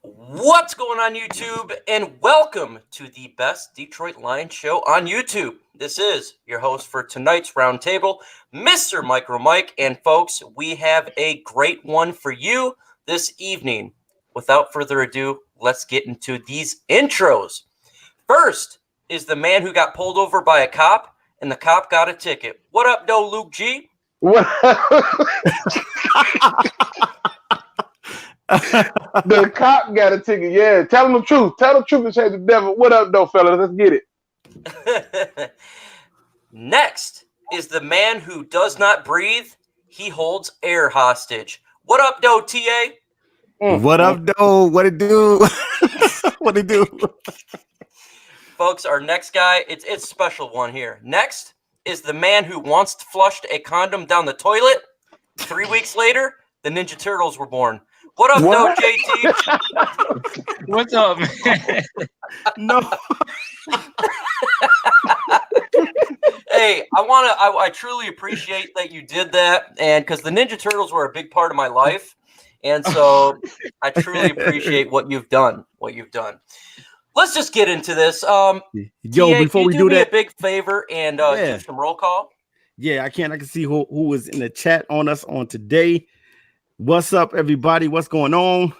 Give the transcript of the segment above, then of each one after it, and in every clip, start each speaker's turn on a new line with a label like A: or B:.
A: What's going on, YouTube? And welcome to the best Detroit Lions show on YouTube. This is your host for tonight's roundtable, Mr. Micro Mike. And folks, we have a great one for you this evening. Without further ado, let's get into these intros. First is the man who got pulled over by a cop, and the cop got a ticket. What up, though, Luke G?
B: What? The cop got a ticket. Yeah, tell him the truth. Tell the truth and say the devil. What up, though, fellas? Let's get
A: it. Next is the man who does not breathe. He holds air hostage. What up, though, TA?
C: What up, though? What it do? What it do?
A: Folks, our next guy, it's a special one here. Next is the man who once flushed a condom down the toilet. 3 weeks later, the Ninja Turtles were born. What up, though, JT?
D: What's up, man?
C: No.
A: Hey, I truly appreciate that you did that, and because the Ninja Turtles were a big part of my life, and so I truly appreciate what you've done. Let's just get into this.
C: Yo,
A: TA,
C: before we
A: do
C: that,
A: a big favor and do some roll call.
C: Yeah, I can see who was in the chat on us on today. What's up, everybody? What's going on?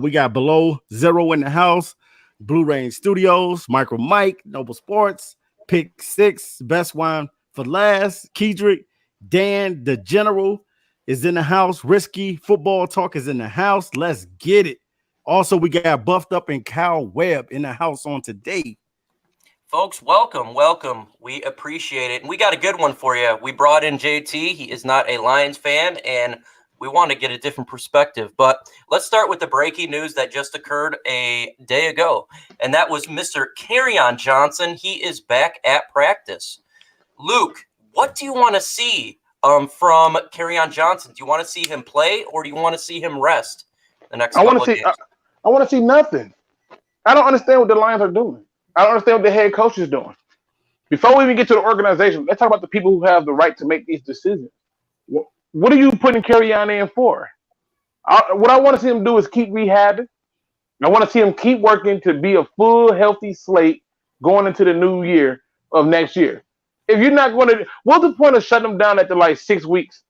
C: We got Below Zero in the house, Blue Rain Studios, Micro Mike, Noble Sports, Pick Six, Best Wine for Last, Kedrick, Dan, the General is in the house. Risky Football Talk is in the house. Let's get it. Also, we got Buffed Up and Kyle Webb in the house on today.
A: Folks, welcome. We appreciate it. And we got a good one for you. We brought in JT. He is not a Lions fan, and we want to get a different perspective. But let's start with the breaking news that just occurred a day ago, and that was Mr. Kerryon Johnson. He is back at practice. Luke, what do you want to see from Kerryon Johnson? Do you want to see him play, or do you want to see him rest the next couple of games?
B: I want to see nothing. I don't understand what the Lions are doing. I don't understand what the head coach is doing. Before we even get to the organization, let's talk about the people who have the right to make these decisions. What are you putting Kerryon in for? What I want to see him do is keep rehabbing. I want to see him keep working to be a full, healthy slate going into the new year of next year. If you're not going to, what's the point of shutting him down after like 6 weeks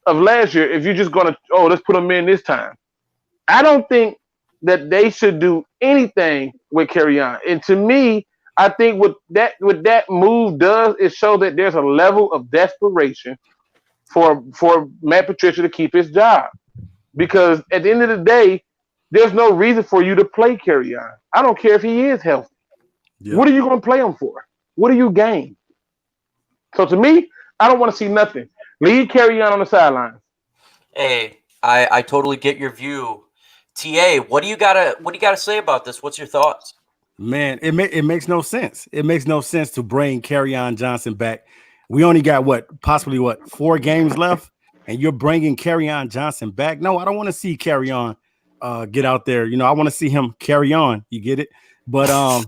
B: of last year if you're just going to, let's put him in this time? I don't think that they should do anything with Kerryon. And to me, I think what that move does is show that there's a level of desperation for Matt Patricia to keep his job. Because at the end of the day, there's no reason for you to play Kerryon. I don't care if he is healthy. Yeah. What are you going to play him for? What do you gain? So to me, I don't want to see nothing. Leave Kerryon on the sidelines.
A: Hey, I totally get your view. TA, what do you gotta say about this? What's your thoughts?
C: Man, it makes no sense. It makes no sense to bring Kerryon Johnson back. We only got possibly 4 games left, and you're bringing Kerryon Johnson back. No, I don't want to see Kerryon get out there. You know, I want to see him carry on. You get it? But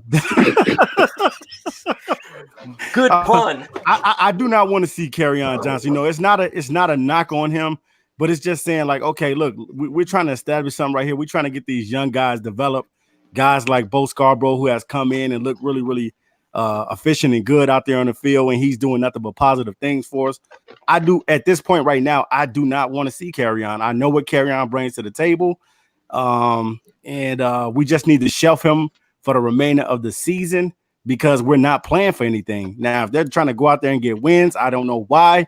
A: good pun.
C: I do not want to see Kerryon Johnson. You know, it's not a knock on him. But it's just saying, like, okay, look, we're trying to establish something right here. We're trying to get these young guys developed, guys like Bo Scarborough, who has come in and looked really, really efficient and good out there on the field, and he's doing nothing but positive things for us. At this point right now, I do not want to see Kerryon. I know what Kerryon brings to the table, and we just need to shelf him for the remainder of the season because we're not playing for anything. Now, if they're trying to go out there and get wins, I don't know why.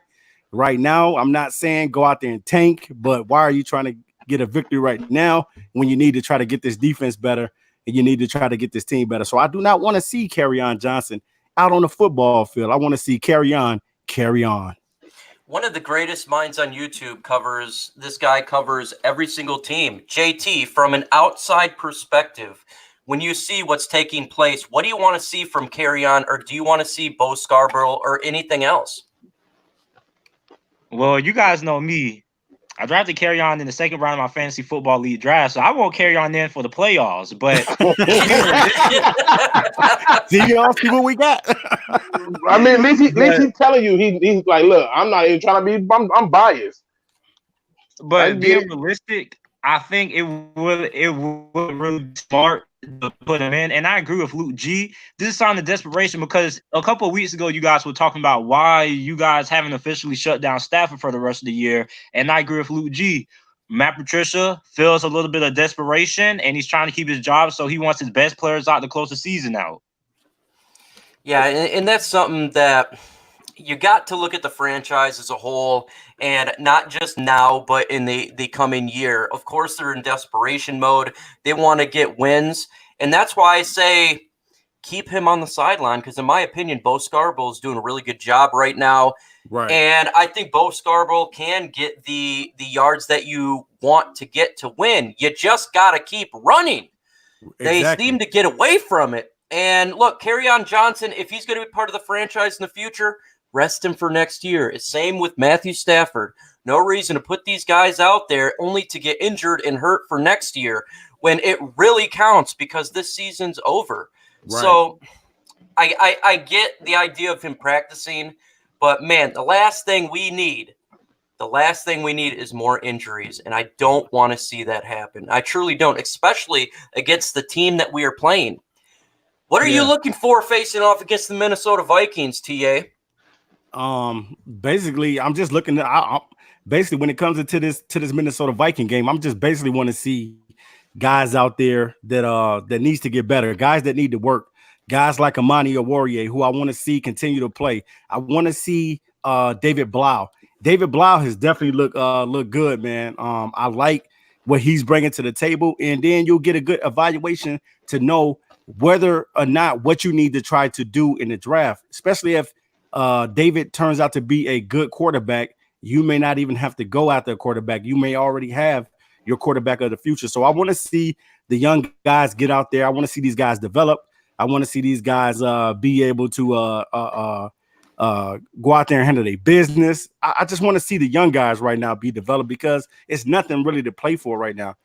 C: Right now, I'm not saying go out there and tank, but why are you trying to get a victory right now when you need to try to get this defense better and you need to try to get this team better? So I do not want to see Kerryon Johnson out on the football field. I want to see Kerryon carry on.
A: One of the greatest minds on YouTube covers every single team. JT, from an outside perspective, when you see what's taking place, what do you want to see from Kerryon, or do you want to see Bo Scarborough or anything else?
D: Well, you guys know me. I drafted Kerryon in the second round of my fantasy football league draft, so I won't Kerryon in for the playoffs. But
C: see what we got.
B: I mean, at least he's telling you he's like, look, I'm not even trying to be. I'm biased.
D: But being realistic, I think it would really be smart to put him in. And I agree with Luke G. This is a sign of desperation because a couple of weeks ago, you guys were talking about why you guys haven't officially shut down Stafford for the rest of the year. And I agree with Luke G. Matt Patricia feels a little bit of desperation, and he's trying to keep his job, so he wants his best players out to close the season out.
A: Yeah, and that's something that you got to look at the franchise as a whole, and not just now, but in the coming year. Of course, they're in desperation mode. They want to get wins, and that's why I say keep him on the sideline because, in my opinion, Bo Scarborough is doing a really good job right now.
C: Right.
A: And I think Bo Scarborough can get the yards that you want to get to win. You just got to keep running. They seem to get away from it. And look, Kerryon Johnson, if he's going to be part of the franchise in the future, rest him for next year. Same with Matthew Stafford. No reason to put these guys out there only to get injured and hurt for next year when it really counts because this season's over. Right. So I get the idea of him practicing, but man, the last thing we need is more injuries, and I don't want to see that happen. I truly don't, especially against the team that we are playing. What are you looking for facing off against the Minnesota Vikings, TA?
C: Basically, I'm just looking at basically when it comes into this Minnesota Viking game, I'm just basically want to see guys out there that needs to get better, guys that need to work, guys like Amani Oruwariye, who I want to see continue to play. I want to see David Blau. David Blau has definitely look good, man. I like what he's bringing to the table, and then you'll get a good evaluation to know whether or not what you need to try to do in the draft, especially if David turns out to be a good quarterback. You may not even have to go after a quarterback. You may already have your quarterback of the future. So I want to see the young guys get out there. I want to see these guys develop. I want to see these guys be able to go out there and handle their business. I just want to see the young guys right now be developed because it's nothing really to play for right now.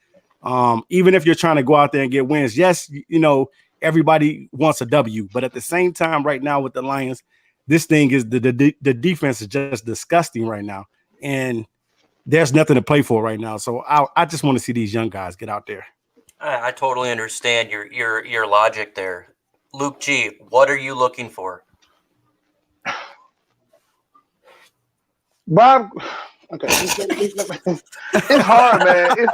C: Even if you're trying to go out there and get wins, yes, you know, everybody wants a W, but at the same time right now with the Lions, this thing is the defense is just disgusting right now, and there's nothing to play for right now. So I just want to see these young guys get out there.
A: I totally understand your logic there. Luke G, what are you looking for?
B: Bob, okay. It's hard, man.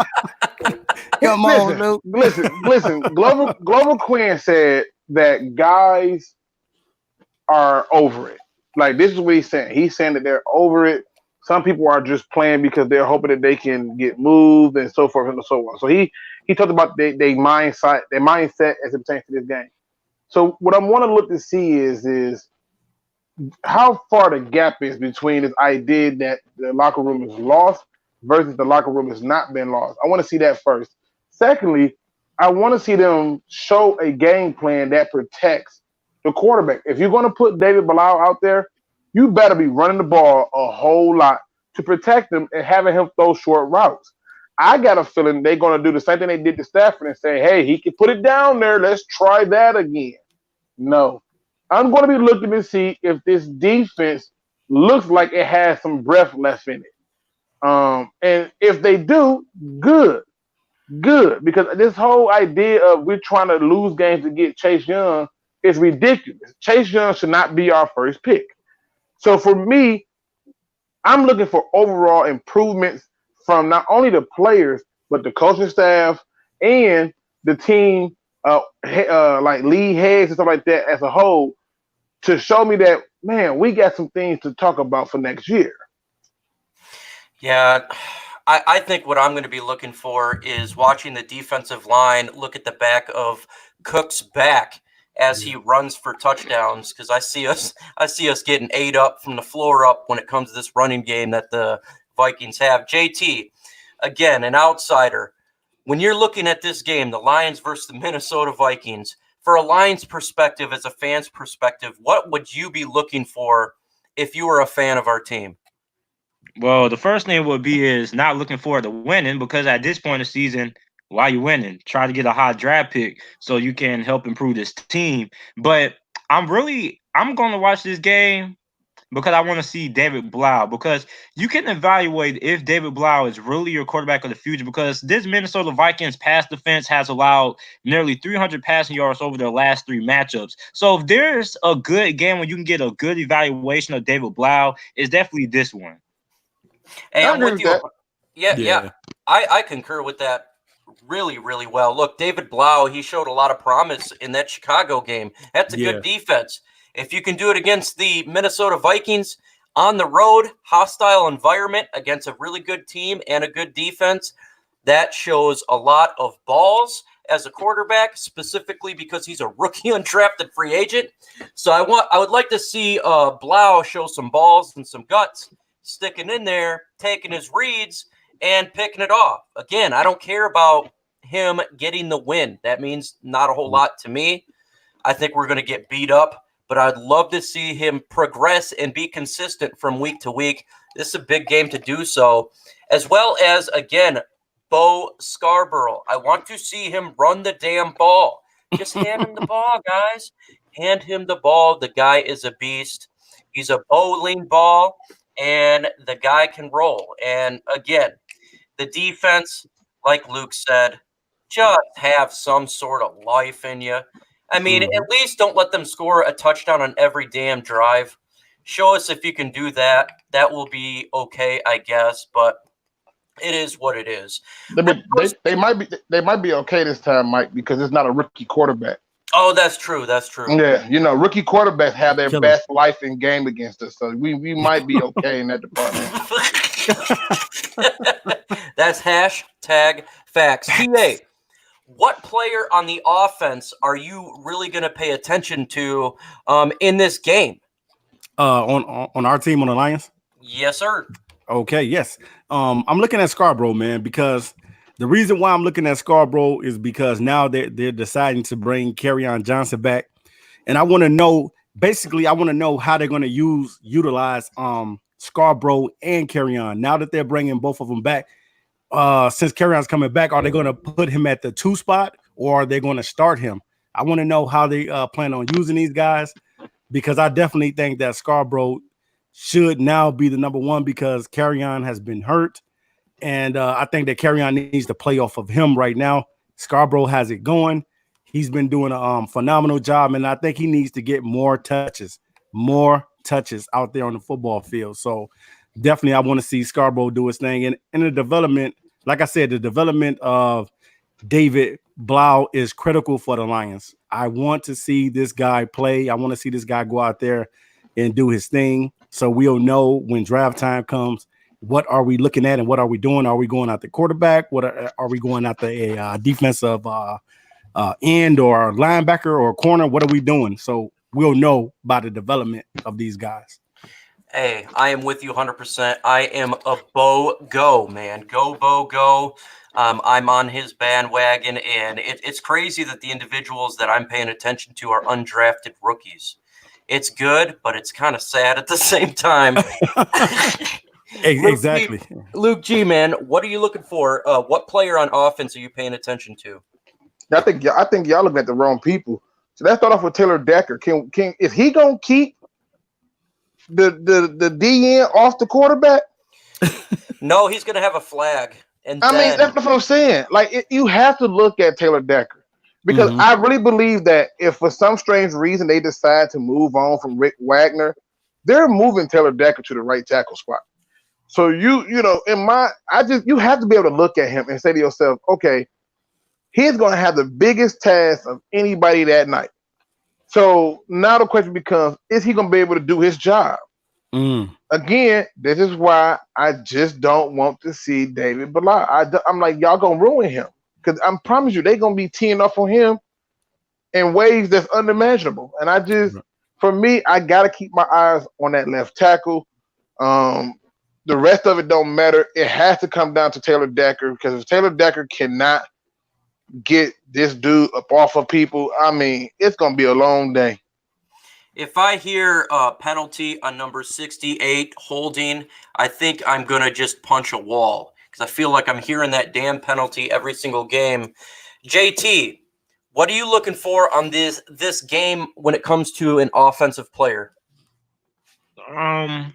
E: Come on, Luke.
B: Listen. Global Quinn said that guys are over it. Like, this is what he's saying. He's saying that they're over it. Some people are just playing because they're hoping that they can get moved and so forth and so on. So he talked about their mindset as it pertains to this game. So what I want to look to see is how far the gap is between this idea that the locker room is lost versus the locker room has not been lost. I want to see that first. Secondly, I want to see them show a game plan that protects the quarterback. If you're going to put David Blau out there, you better be running the ball a whole lot to protect him and having him throw short routes. I got a feeling they're going to do the same thing they did to Stafford and say, hey, he can put it down there. Let's try that again. No. I'm going to be looking to see if this defense looks like it has some breath left in it. And if they do, good. Because this whole idea of we're trying to lose games to get Chase Young is ridiculous. Chase Young should not be our first pick. So for me, I'm looking for overall improvements from not only the players, but the coaching staff and the team, like league heads and stuff like that as a whole, to show me that, man, we got some things to talk about for next year.
A: Yeah, I think what I'm going to be looking for is watching the defensive line look at the back of Cook's back as he runs for touchdowns, because I see us getting ate up from the floor up when it comes to this running game that the Vikings have. JT, again, an outsider. When you're looking at this game, the Lions versus the Minnesota Vikings, for a Lions perspective, as a fan's perspective, what would you be looking for if you were a fan of our team?
D: Well, the first thing would be is not looking forward to winning, because at this point of the season, why are you winning? Try to get a high draft pick so you can help improve this team. But I'm going to watch this game because I want to see David Blau, because you can evaluate if David Blau is really your quarterback of the future, because this Minnesota Vikings pass defense has allowed nearly 300 passing yards over their last 3 matchups. So if there's a good game where you can get a good evaluation of David Blau, it's definitely this one.
A: Hey,
B: I
A: I'm
B: agree
A: with
B: with
A: you.
B: that.
A: Yeah. I concur with that really, really well. Look, David Blau, he showed a lot of promise in that Chicago game. That's a good defense. If you can do it against the Minnesota Vikings on the road, hostile environment against a really good team and a good defense, that shows a lot of balls as a quarterback, specifically because he's a rookie undrafted free agent. So I would like to see Blau show some balls and some guts, sticking in there, taking his reads, and picking it off. Again, I don't care about him getting the win. That means not a whole lot to me. I think we're going to get beat up, but I'd love to see him progress and be consistent from week to week. This is a big game to do so, as well as, again, Bo Scarborough. I want to see him run the damn ball. Just hand him the ball, guys. Hand him the ball. The guy is a beast. He's a bowling ball, and the guy can roll. And again, the defense, like Luke said, just have some sort of life in you. I mean, at least don't let them score a touchdown on every damn drive. Show us if you can do that. That will be okay, I guess, but it is what it is.
B: They might be okay this time, Mike, because it's not a rookie quarterback.
A: Oh, that's true. That's true.
B: Yeah, rookie quarterbacks have their best life in game against us, so we might be okay in that department.
A: That's hashtag facts. TA, what player on the offense are you really going to pay attention to in this game?
C: On our team, on the Lions?
A: Yes, sir.
C: Okay, yes. I'm looking at Scarborough, man, because the reason why I'm looking at Scarborough is because now they're deciding to bring Kerryon Johnson back. And I want to know, basically, how they're going to utilize Scarborough and Kerryon. Now that they're bringing both of them back, since Kerryon's coming back, are they going to put him at the 2 spot, or are they going to start him? I want to know how they plan on using these guys, because I definitely think that Scarborough should now be the number 1 because Kerryon has been hurt. And I think that Kerryon needs to play off of him right now. Scarborough has it going. He's been doing a phenomenal job, and I think he needs to get more touches out there on the football field. So definitely I want to see Scarborough do his thing. And in the development, like I said, the development of David Blau is critical for the Lions. I want to see this guy play. I want to see this guy go out there and do his thing, so we'll know when draft time comes, what are we looking at and what are we doing? Are we going out the quarterback? What are we going out the defensive end or linebacker or corner? What are we doing? So we'll know by the development of these guys.
A: Hey, I am with you 100%. I am a Bo go, man. Go, Bo, go. I'm on his bandwagon, and it's crazy that the individuals that I'm paying attention to are undrafted rookies. It's good, but it's kind of sad at the same time.
C: Exactly.
A: Luke G, man, what are you looking for? What player on offense are you paying attention to?
B: I think y'all looking at the wrong people. So let's start off with Taylor Decker. Is he gonna keep the DN off the quarterback?
A: No, he's gonna have a flag. And
B: I mean, that's what I'm saying. Like, you have to look at Taylor Decker. Because I really believe that if for some strange reason they decide to move on from Rick Wagner, they're moving Taylor Decker to the right tackle spot. So you have to be able to look at him and say to yourself, okay, he's going to have the biggest task of anybody that night. So now the question becomes, is he going to be able to do his job? Again, this is why I just don't want to see David Blau. I'm like, y'all going to ruin him. Because I promise you, they're going to be teeing up on him in ways that's unimaginable. And for me, I got to keep my eyes on that left tackle. The rest of it don't matter. It has to come down to Taylor Decker, because if Taylor Decker cannot get this dude up off of people, I mean, it's going to be a long day.
A: If I hear a penalty on number 68 holding, I think I'm going to just punch a wall. Because I feel like I'm hearing that damn penalty every single game. JT, what are you looking for on this game when it comes to an offensive player?
D: I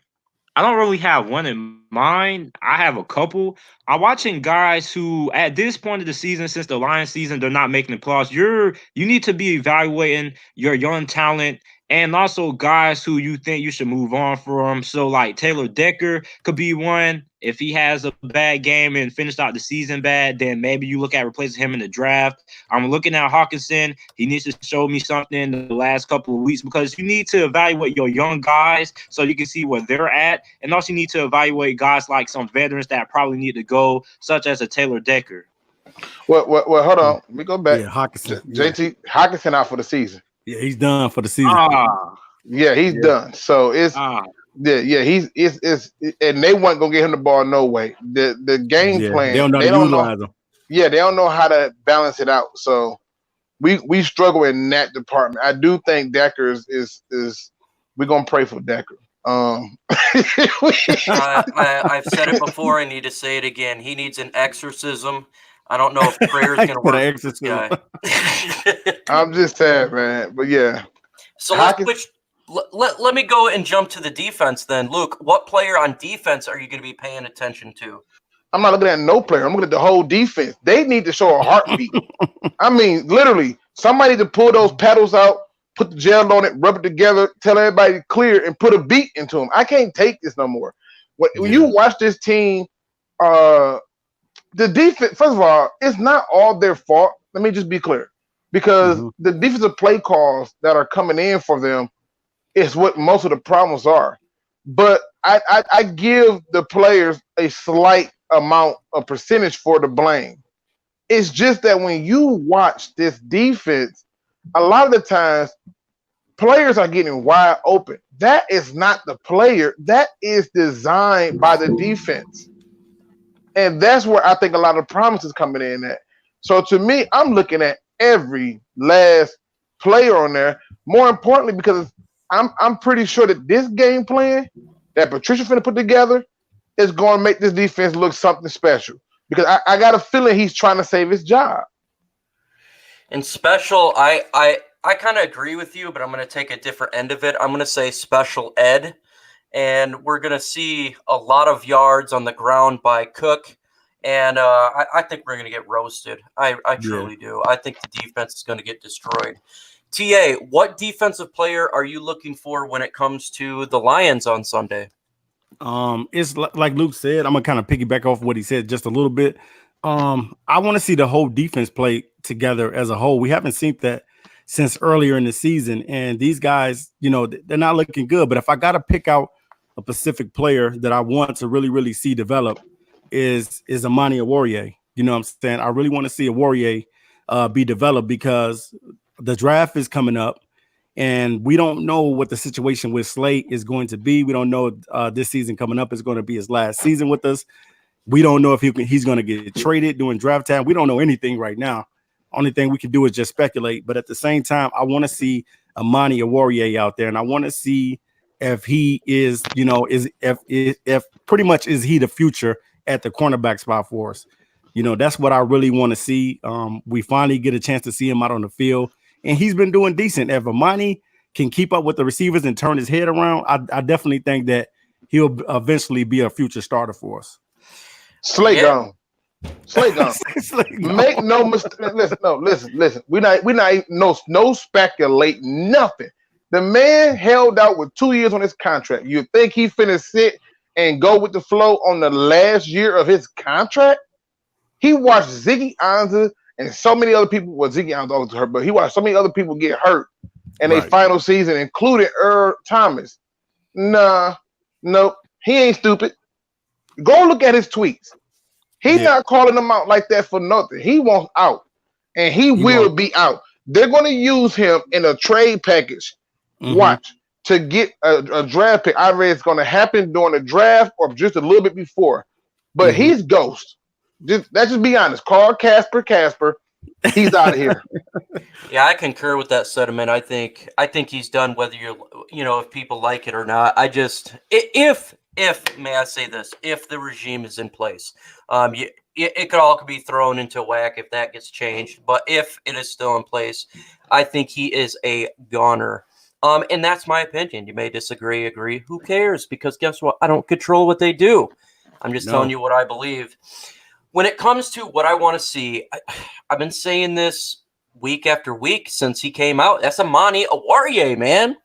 D: don't really have one in mind. I have a couple. I'm watching guys who, at this point of the season, since the Lions season, they're not making the playoffs. You need to be evaluating your young talent and also guys who you think you should move on from. So, like Taylor Decker could be one. If he has a bad game and finished out the season bad, then maybe you look at replacing him in the draft. I'm looking at Hawkinson. He needs to show me something in the last couple of weeks because you need to evaluate your young guys so you can see where they're at. And also you need to evaluate guys like some veterans that probably need to go, such as a Taylor Decker.
B: Well, hold on. Let me go back.
C: Yeah, Hawkinson.
B: JT Hawkinson out for the season.
C: Yeah, he's done for the season.
B: Yeah, he's done. So it's and they weren't gonna get him the ball no way. The game plan,
C: they don't know him.
B: Yeah, they don't know how to balance it out. So we struggle in that department. I do think Decker is we're gonna pray for Decker.
A: I've said it before. I need to say it again. He needs an exorcism. I don't know if prayer is gonna work. This guy.
B: I'm just sad, man. But yeah.
A: So let's switch. Let me go and jump to the defense then. Luke, what player on defense are you going to be paying attention to?
B: I'm not looking at no player. I'm looking at the whole defense. They need to show a heartbeat. I mean, literally, somebody to pull those paddles out, put the gel on it, rub it together, tell everybody clear, and put a beat into them. I can't take this no more. When you watch this team, the defense, first of all, it's not all their fault. Let me just be clear. Because the defensive play calls that are coming in for them is what most of the problems are. But I give the players a slight amount of percentage for the blame. It's just that when you watch this defense, a lot of the times players are getting wide open. That is not the player. That is designed by the defense. And that's where I think a lot of problems is coming in at. So to me, I'm looking at every last player on there. More importantly, because I'm pretty sure that this game plan that Patricia finna put together is going to make this defense look something special. Because I got a feeling he's trying to save his job.
A: In special, I kind of agree with you, but I'm going to take a different end of it. I'm going to say special ed, and we're going to see a lot of yards on the ground by Cook. And I think we're going to get roasted. I truly do. I think the defense is going to get destroyed. TA, what defensive player are you looking for when it comes to the Lions on Sunday?
C: It's like Luke said, I'm going to kind of piggyback off what he said just a little bit. I want to see the whole defense play together as a whole. We haven't seen that since earlier in the season. And these guys, they're not looking good. But if I got to pick out a specific player that I want to really, really see develop, is Amani Oruwariye. You know what I'm saying? I really want to see Oruwariye be developed because the draft is coming up and we don't know what the situation with Slate is going to be. We don't know this season coming up is going to be his last season with us. We don't know if he's going to get traded during draft time. We don't know anything right now. Only thing we can do is just speculate. But at the same time, I want to see Amani Oruwariye out there, and I want to see if he is, if pretty much is he the future at the cornerback spot for us. That's what I really want to see. We finally get a chance to see him out on the field, and he's been doing decent. If Amani can keep up with the receivers and turn his head around, I definitely think that he'll eventually be a future starter for us.
B: Slate gone. Make no mistake. Listen. We not no speculate nothing. The man held out with 2 years on his contract. You think he finna sit and go with the flow on the last year of his contract? He watched Ziggy Ansah and so many other people. Well, Ziggy Ansah always hurt, but he watched so many other people get hurt in their final season, including Earl Thomas. Nope. He ain't stupid. Go look at his tweets. He's not calling them out like that for nothing. He wants out, and he will be out. They're going to use him in a trade package. Watch, to get a draft pick. I read it's going to happen during the draft or just a little bit before. But he's ghost. Let's just be honest. Call Casper. He's out of here.
A: Yeah, I concur with that sentiment. I think he's done, whether if people like it or not. If may I say this, if the regime is in place, it could be thrown into whack if that gets changed. But if it is still in place, I think he is a goner. And that's my opinion. You may disagree, agree. Who cares? Because guess what? I don't control what they do. I'm just telling you what I believe. When it comes to what I want to see, I've been saying this week after week since he came out. That's Amani Oruwariye, man.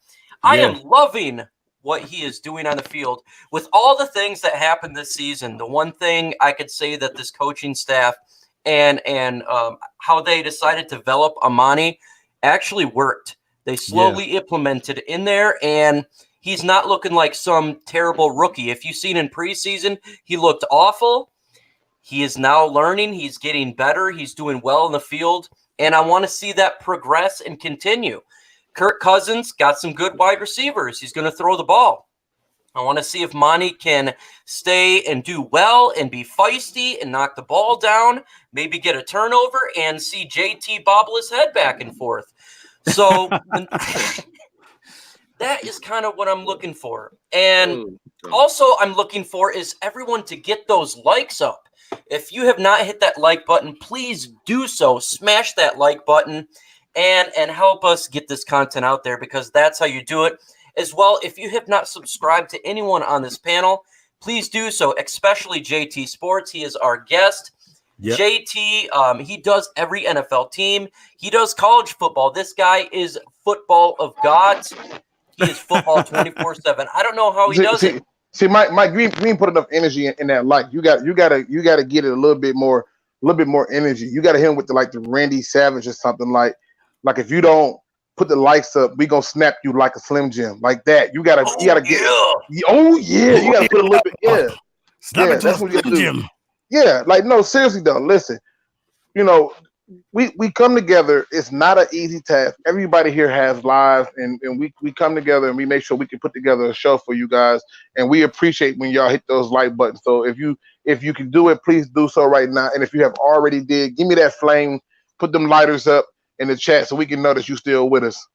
A: I am loving what he is doing on the field. With all the things that happened this season, the one thing I could say that this coaching staff and how they decided to develop Amani actually worked. They slowly implemented in there, and he's not looking like some terrible rookie. If you've seen in preseason, he looked awful. He is now learning. He's getting better. He's doing well in the field, and I want to see that progress and continue. Kirk Cousins got some good wide receivers. He's going to throw the ball. I want to see if Monty can stay and do well and be feisty and knock the ball down, maybe get a turnover, and see JT bobble his head back and forth. So that is kind of what I'm looking for. And also I'm looking for is everyone to get those likes up. If you have not hit that like button, please do so. Smash that like button and help us get this content out there, because that's how you do it. As well, if you have not subscribed to anyone on this panel, please do so, especially JT Sports. He is our guest. Yep. JT, he does every NFL team. He does college football. This guy is football of gods. He is football 24/7. I don't know how he does it.
B: See, Mike, you ain't put enough energy in that like. You gotta get it a little bit more energy. You gotta hit him with the Randy Savage or something like if you don't put the lights up, we gonna snap you like a Slim Jim, like that. You gotta get. You gotta put a little bit.
C: Snap it to Slim Jim.
B: Yeah, no, seriously though. Listen, we come together. It's not an easy task. Everybody here has lives, and we come together and we make sure we can put together a show for you guys. And we appreciate when y'all hit those like buttons. So if you can do it, please do so right now. And if you have already did, give me that flame. Put them lighters up in the chat so we can know that you still with us.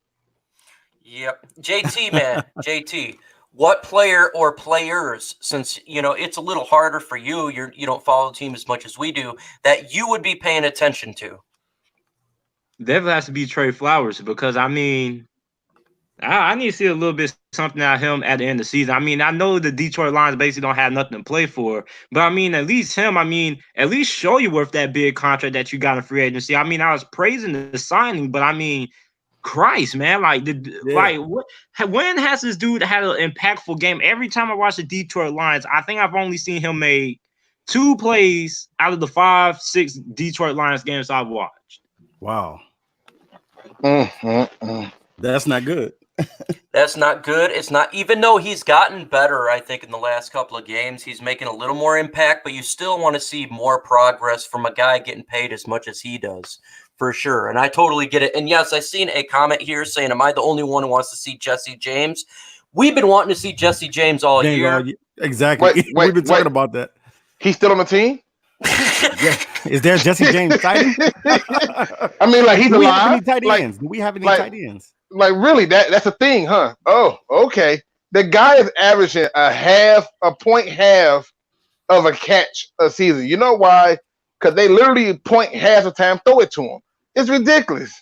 A: Yep. JT, man. JT, what player or players, since it's a little harder for you, you don't follow the team as much as we do, that you would be paying attention to?
D: Definitely has to be Trey Flowers, because I need to see a little bit something out of him at the end of the season. I know the Detroit Lions basically don't have nothing to play for, but at least him, at least show you worth that big contract that you got in free agency. I was praising the signing, but Christ, man, when has this dude had an impactful game? Every time I watch the Detroit Lions, I think I've only seen him make 2 plays out of the 5-6 Detroit Lions games I've watched.
C: Wow. That's not good.
A: That's not good. It's not, even though he's gotten better, I think, in the last couple of games, he's making a little more impact, but you still want to see more progress from a guy getting paid as much as he does, for sure. And I totally get it. And yes, I seen a comment here saying, am I the only one who wants to see Jesse James? We've been wanting to see Jesse James all year.
C: Exactly. We've been talking about that.
B: He's still on the team?
C: Yeah. Is there Jesse James sighting?
B: He's alive.
C: Do we have any tight ends?
B: Really, that's a thing, huh? Oh, okay. The guy is averaging a point half of a catch a season. You know why? Because they literally point half the time throw it to him. It's ridiculous.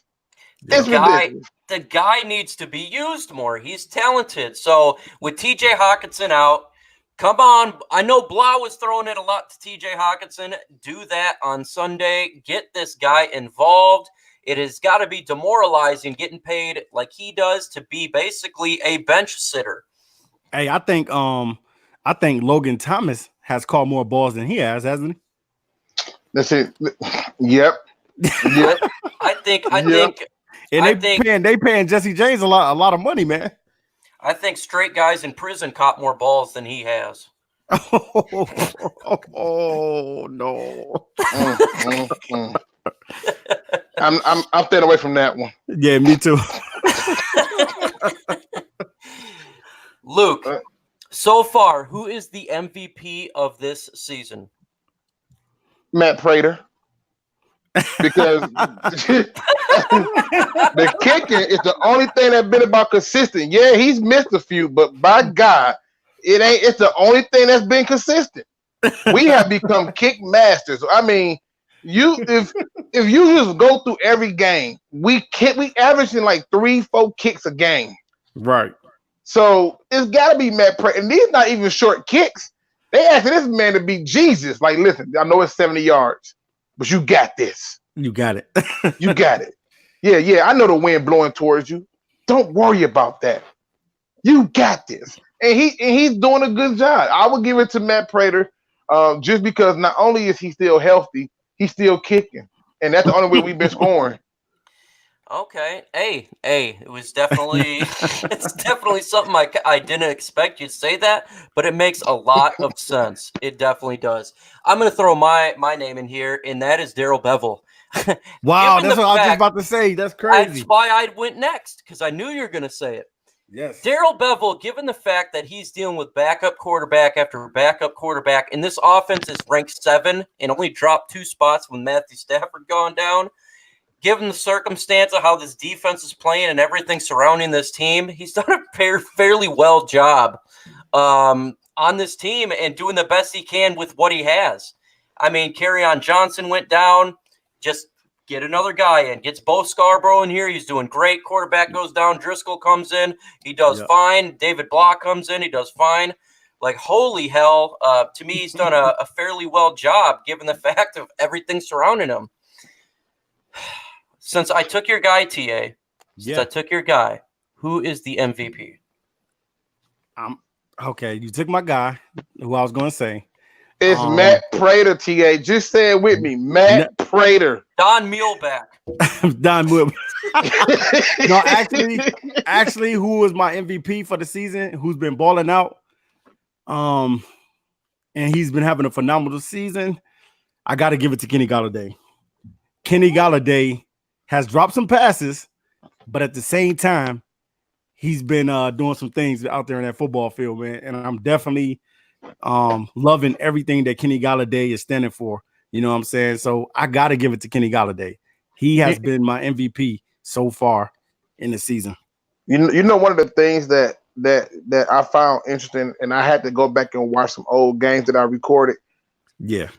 B: Ridiculous.
A: The guy needs to be used more. He's talented. So with TJ Hawkinson out, come on. I know Blau was throwing it a lot to TJ Hawkinson. Do that on Sunday. Get this guy involved. It has got to be demoralizing getting paid like he does to be basically a bench sitter.
C: Hey, I think Logan Thomas has caught more balls than he has, hasn't he?
B: That's it. Yep. Yep.
A: I think.
C: And they paying Jesse James a lot of money, man.
A: I think straight guys in prison caught more balls than he has.
C: Oh no.
B: I'm staying away from that one.
C: Yeah, me too.
A: Luke, so far, who is the MVP of this season?
B: Matt Prater. Because the kicking is the only thing that's been about consistent. Yeah, he's missed a few, but by God, it's the only thing that's been consistent. We have become kick masters. If you just go through every game, we averaging 3-4 kicks a game.
C: Right.
B: So it's got to be Matt Prater. And these not even short kicks. They asking this man to be Jesus. Like, listen, I know it's 70 yards, but you got this.
C: You got it.
B: You got it. Yeah. I know the wind blowing towards you. Don't worry about that. You got this. And he's doing a good job. I would give it to Matt Prater just because not only is he still healthy, he's still kicking. And that's the only way we've been scoring.
A: Okay. Hey, it was definitely it's definitely something I didn't expect you to say that, but it makes a lot of sense. It definitely does. I'm going to throw my name in here, and that is Darrell Bevell.
C: Wow, that's what I was just about to say. That's crazy.
A: That's why I went next, because I knew you were going to say it.
C: Yes.
A: Darrell Bevell, given the fact that he's dealing with backup quarterback after backup quarterback, and this offense is ranked 7 and only dropped 2 spots when Matthew Stafford gone down, given the circumstance of how this defense is playing and everything surrounding this team, he's done a fairly well job on this team and doing the best he can with what he has. I mean, Kerryon Johnson went down. Just get another guy in. Gets Bo Scarborough in here. He's doing great. Quarterback goes down. Driscoll comes in. He does fine. David Block comes in. He does fine. Like, holy hell. To me, he's done a fairly well job given the fact of everything surrounding him. Since I took your guy, TA, who is the MVP?
C: Okay, you took my guy, who I was going to say.
B: It's Matt Prater, TA. Just say it with me. Matt Prater.
A: Don Muehlback.
C: Don Muehlback. No, actually, who was my MVP for the season, who's been balling out, and he's been having a phenomenal season, I got to give it to Kenny Golladay. Kenny Golladay has dropped some passes, but at the same time, he's been doing some things out there in that football field, man. And I'm definitely loving everything that Kenny Golladay is standing for. You know what I'm saying? So I got to give it to Kenny Golladay. He has been my MVP so far in the season.
B: You know, one of the things that I found interesting, and I had to go back and watch some old games that I recorded.
C: Yeah.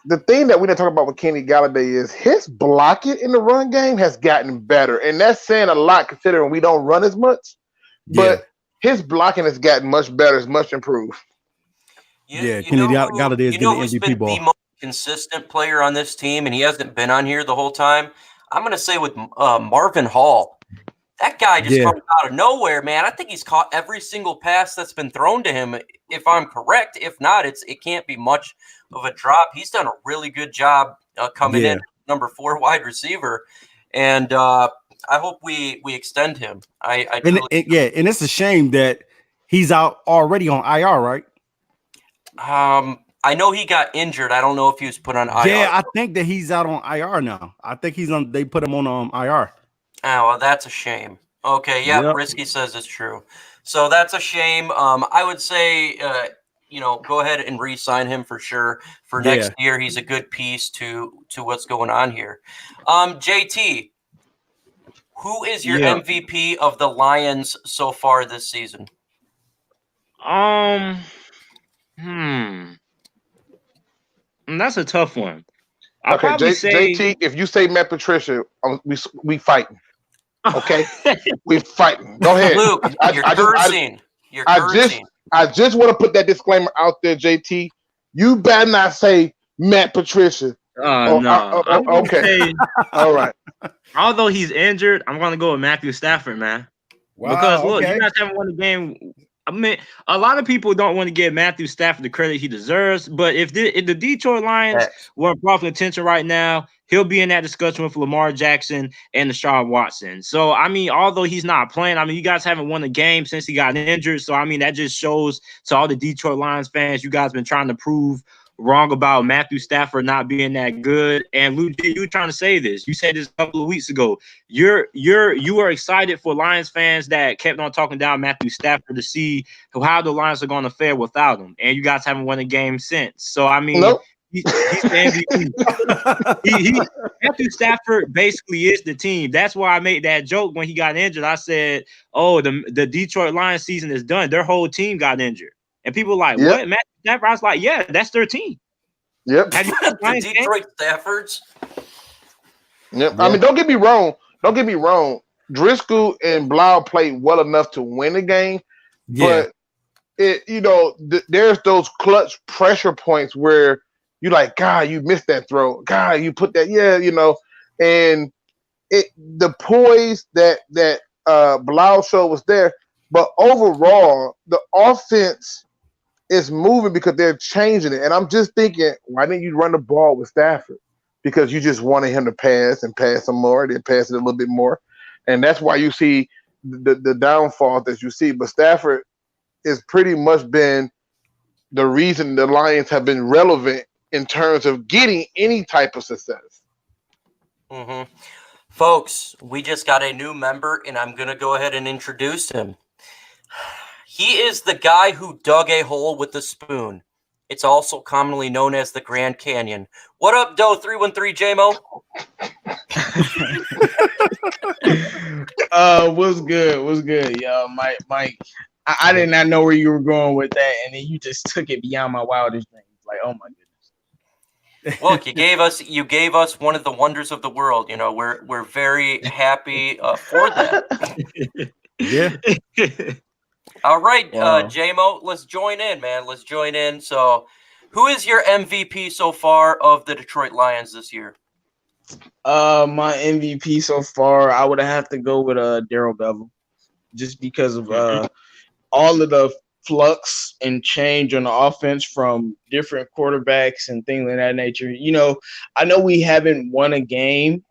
B: The thing that we didn't talk about with Kenny Golladay is his blocking in the run game has gotten better. And that's saying a lot considering we don't run as much. But his blocking has gotten much better, it's much improved.
C: Kenny Golladay is getting the MVP ball.
A: The most consistent player on this team, and he hasn't been on here the whole time. I'm going to say with Marvin Hall. That guy just comes out of nowhere, man. I think he's caught every single pass that's been thrown to him, if I'm correct. If not, it can't be much of a drop. He's done a really good job coming in number 4 wide receiver, and I hope we extend him.
C: And it's a shame that he's out already on IR, right?
A: I know he got injured. I don't know if he was put on IR.
C: Yeah, I think that he's out on IR now. I think he's on. They put him on IR.
A: Oh, well, that's a shame. Okay, Risky says it's true. So that's a shame. I would say, go ahead and re-sign him for sure. For next year, he's a good piece to what's going on here. JT, who is your MVP of the Lions so far this season?
D: That's a tough one.
B: Okay, JT, if you say Matt Patricia, we fighting. Okay, we fighting. Go ahead,
A: Luke. You're cursing.
B: I just want to put that disclaimer out there, JT. You better not say Matt Patricia.
D: No.
B: Okay. All right.
D: Although he's injured, I'm going to go with Matthew Stafford, man.
C: Wow,
D: because look, you guys haven't won the game. I mean, a lot of people don't want to give Matthew Stafford the credit he deserves, but if the Detroit Lions weren't profit attention right now, he'll be in that discussion with Lamar Jackson and Deshaun Watson. So, I mean, although he's not playing, I mean, you guys haven't won a game since he got injured. So, I mean, that just shows to all the Detroit Lions fans, you guys been trying to prove wrong about Matthew Stafford not being that good. And Lou, you were trying to say this. You said this a couple of weeks ago. You are excited for Lions fans that kept on talking down Matthew Stafford to see how the Lions are going to fare without him. And you guys haven't won a game since. So I mean, he's the MVP. Matthew Stafford basically is the team. That's why I made that joke when he got injured. I said, "Oh, the Detroit Lions season is done. Their whole team got injured." And people were like, what? Matthew Stafford? I was like, yeah, that's their team.
B: Yep.
A: The Detroit Staffords.
B: Yep. I mean, don't get me wrong. Driscoll and Blau played well enough to win the game,
C: Yeah.
B: but there's those clutch pressure points where you're like, God, you missed that throw. God, you put that, and the poise that Blau showed was there, but overall the offense is moving because they're changing it. And I'm just thinking, why didn't you run the ball with Stafford? Because you just wanted him to pass some more, then pass it a little bit more. And that's why you see the downfalls that you see. But Stafford has pretty much been the reason the Lions have been relevant in terms of getting any type of success.
A: Mm-hmm. Folks, we just got a new member, and I'm going to go ahead and introduce him. He is the guy who dug a hole with a spoon. It's also commonly known as the Grand Canyon. What up, Doe 313 JMO?
E: What's good, yo, Mike. I did not know where you were going with that, and then you just took it beyond my wildest dreams. Like, oh my goodness.
A: Look, you gave us one of the wonders of the world. You know, we're very happy for that.
C: Yeah.
A: All right,
E: Wow.
A: JMO, let's join in, man. Let's join in. So, who is your MVP so far of the Detroit Lions this year?
E: My MVP so far, I would have to go with Darrell Bevell, just because of all of the flux and change on the offense from different quarterbacks and things of that nature. You know, I know we haven't won a game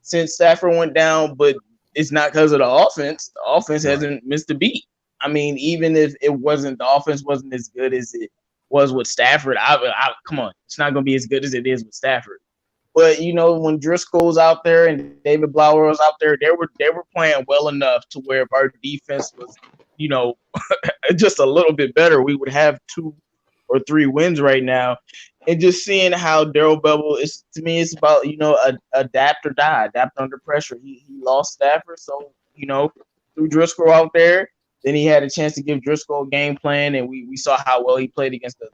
E: since Stafford went down, but it's not because of the offense. The offense hasn't missed a beat. I mean, even if the offense wasn't as good as it was with Stafford, I come on, it's not going to be as good as it is with Stafford. But you know, when Driscoll was out there and David Blower was out there, they were playing well enough to where if our defense was, you know, just a little bit better, we would have 2 or 3 wins right now. And just seeing how Darrell Bevell is, to me, it's about, you know, adapt or die, adapt under pressure. He lost Stafford, so you know, threw Driscoll out there. Then he had a chance to give Driscoll a game plan, and we saw how well he played against the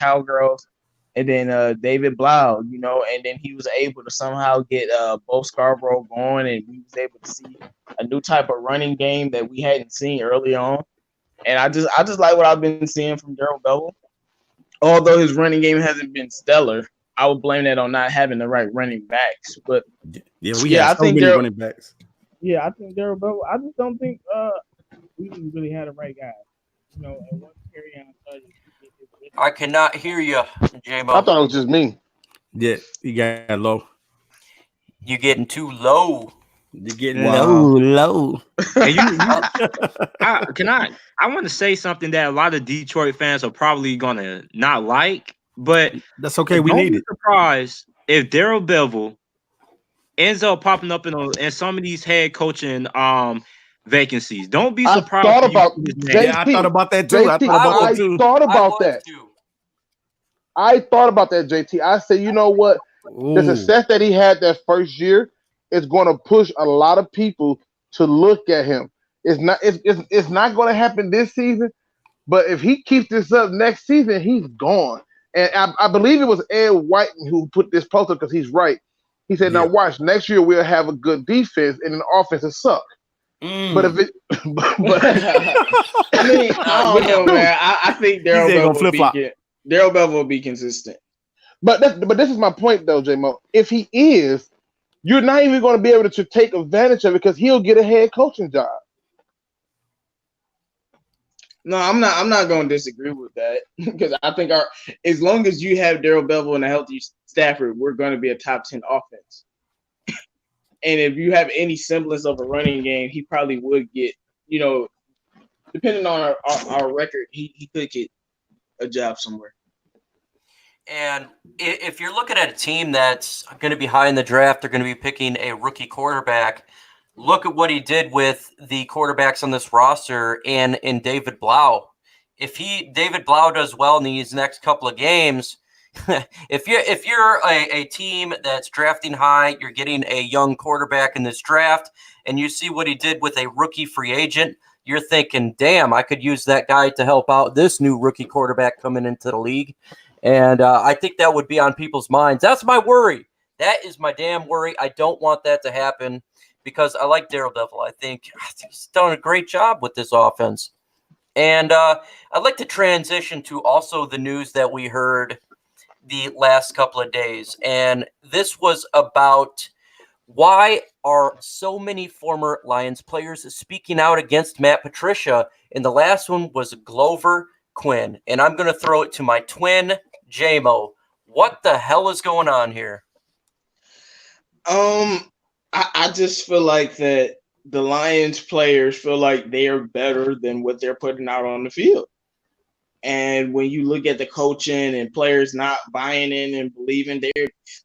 E: Cowgirls. And then David Blau, you know, and then he was able to somehow get Bo Scarborough going, and we was able to see a new type of running game that we hadn't seen early on. And I just like what I've been seeing from Darrell Bevell. Although his running game hasn't been stellar, I would blame that on not having the right running backs. But
C: I think many running backs.
E: Yeah, I think Darrell Bevell. I just don't think we didn't really have the right guy. You know, and once Kerryon started,
A: I cannot hear you, JMO.
B: I thought it was just me.
C: Yeah, you got low.
A: You're getting too low.
C: You're getting
E: low.
D: Hey, I want to say something that a lot of Detroit fans are probably gonna not like, but
C: that's okay. We need it.
D: Surprised if Darrell Bevell ends up popping up in some of these head coaching vacancies. Don't be surprised.
B: I thought about that too.
C: I
B: thought about that, JT. I said, you know what?
C: Ooh.
B: The success that he had that first year is going to push a lot of people to look at him. It's not going to happen this season, but if he keeps this up next season, he's gone. And I believe it was Ed Whiten who put this post up because he's right. He said, "Now watch, next year we'll have a good defense and an offense will suck." But if it,
E: I mean, I don't know, man. I think Darrell Bevell will be consistent.
B: But this is my point, though, J-Mo. If he is, you're not even going to be able to take advantage of it because he'll get a head coaching job.
E: No, I'm not going to disagree with that because I think as long as you have Darrell Bevell and a healthy Stafford, we're going to be a top 10 offense. And if you have any semblance of a running game, he probably would get, you know, depending on our record, he could get a job somewhere.
A: And if you're looking at a team that's going to be high in the draft, they're going to be picking a rookie quarterback. Look at what he did with the quarterbacks on this roster and in David Blau. If David Blau does well in these next couple of games, if you're a team that's drafting high, you're getting a young quarterback in this draft, and you see what he did with a rookie free agent, you're thinking, damn, I could use that guy to help out this new rookie quarterback coming into the league. And I think that would be on people's minds. That's my worry. That is my damn worry. I don't want that to happen because I like Darrell Bevell. I think he's done a great job with this offense. And I'd like to transition to also the news that we heard the last couple of days. And this was about why are so many former Lions players speaking out against Matt Patricia? And the last one was Glover Quinn. And I'm going to throw it to my twin, J-Mo. What the hell is going on here?
E: I just feel like that the Lions players feel like they are better than what they're putting out on the field. And when you look at the coaching and players not buying in and believing,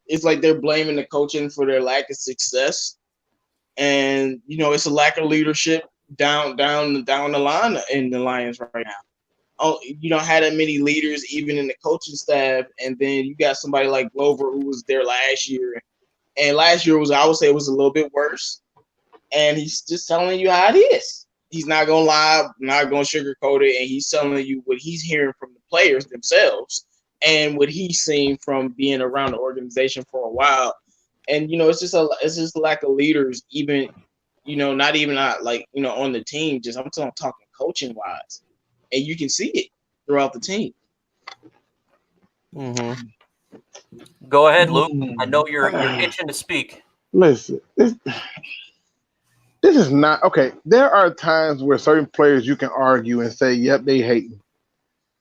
E: it's like they're blaming the coaching for their lack of success. And it's a lack of leadership down the line in the Lions right now. Oh, you don't have that many leaders even in the coaching staff, and then you got somebody like Glover who was there last year, and last year I would say it was a little bit worse. And he's just telling you how it is. He's not gonna lie, not gonna sugarcoat it, and he's telling you what he's hearing from the players themselves and what he's seen from being around the organization for a while. And it's just a lack of leaders, even not on the team. Just I'm talking coaching wise, and you can see it throughout the team.
A: Mm-hmm. Go ahead, Luke. I know you're itching to speak.
B: Listen, this is not okay. There are times where certain players you can argue and say, "Yep, they hating."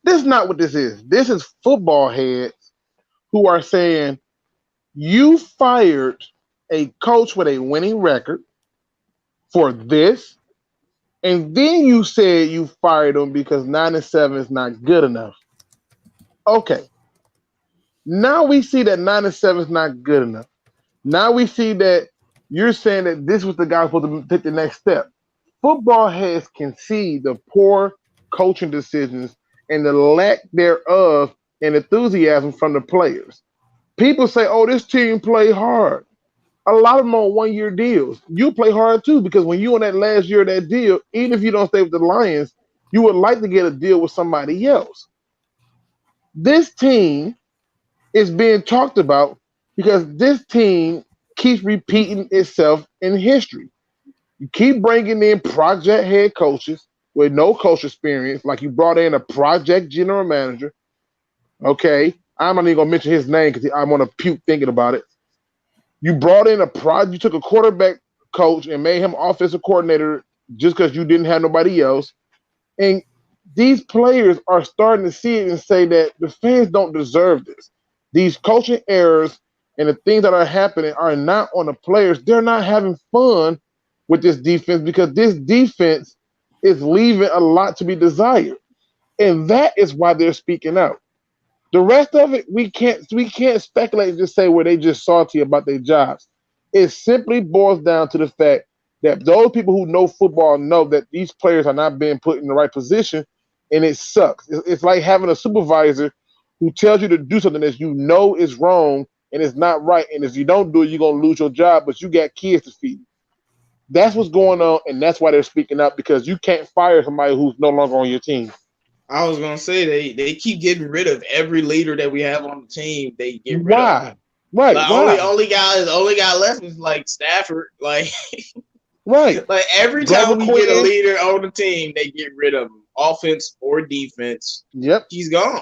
B: This is not what this is. This is football heads who are saying, "You fired a coach with a winning record for this, and then you said you fired him because 9-7 is not good enough." Okay. Now we see that 9-7 is not good enough. Now we see that you're saying that this was the guy supposed to take the next step. Football heads can see the poor coaching decisions and the lack thereof and enthusiasm from the players. People say, "Oh, this team play hard." A lot of them on one-year deals. You play hard too, because when you on that last year of that deal, even if you don't stay with the Lions, you would like to get a deal with somebody else. This team is being talked about because this team keeps repeating itself in history. You keep bringing in project head coaches with no coach experience, like you brought in a project general manager. Okay, I'm not even gonna mention his name because I want to puke thinking about it. You brought in you took a quarterback coach and made him offensive coordinator just because you didn't have nobody else. And these players are starting to see it and say that the fans don't deserve this. These coaching errors and the things that are happening are not on the players. They're not having fun with this defense because this defense is leaving a lot to be desired. And that is why they're speaking out. The rest of it, we can't speculate and just say where they just salty about their jobs. It simply boils down to the fact that those people who know football know that these players are not being put in the right position, and it sucks. It's like having a supervisor who tells you to do something that you know is wrong and it's not right, and if you don't do it, you're going to lose your job, but you got kids to feed. That's what's going on, and that's why they're speaking up, because you can't fire somebody who's no longer on your team.
E: I was gonna say they keep getting rid of every leader that we have on the team. They get rid of.
B: Right.
E: Like,
B: why?
E: Only guy left is like Stafford. Like
B: right.
E: Like every time we get a leader on the team, they get rid of him, offense or defense.
B: Yep,
E: he's gone.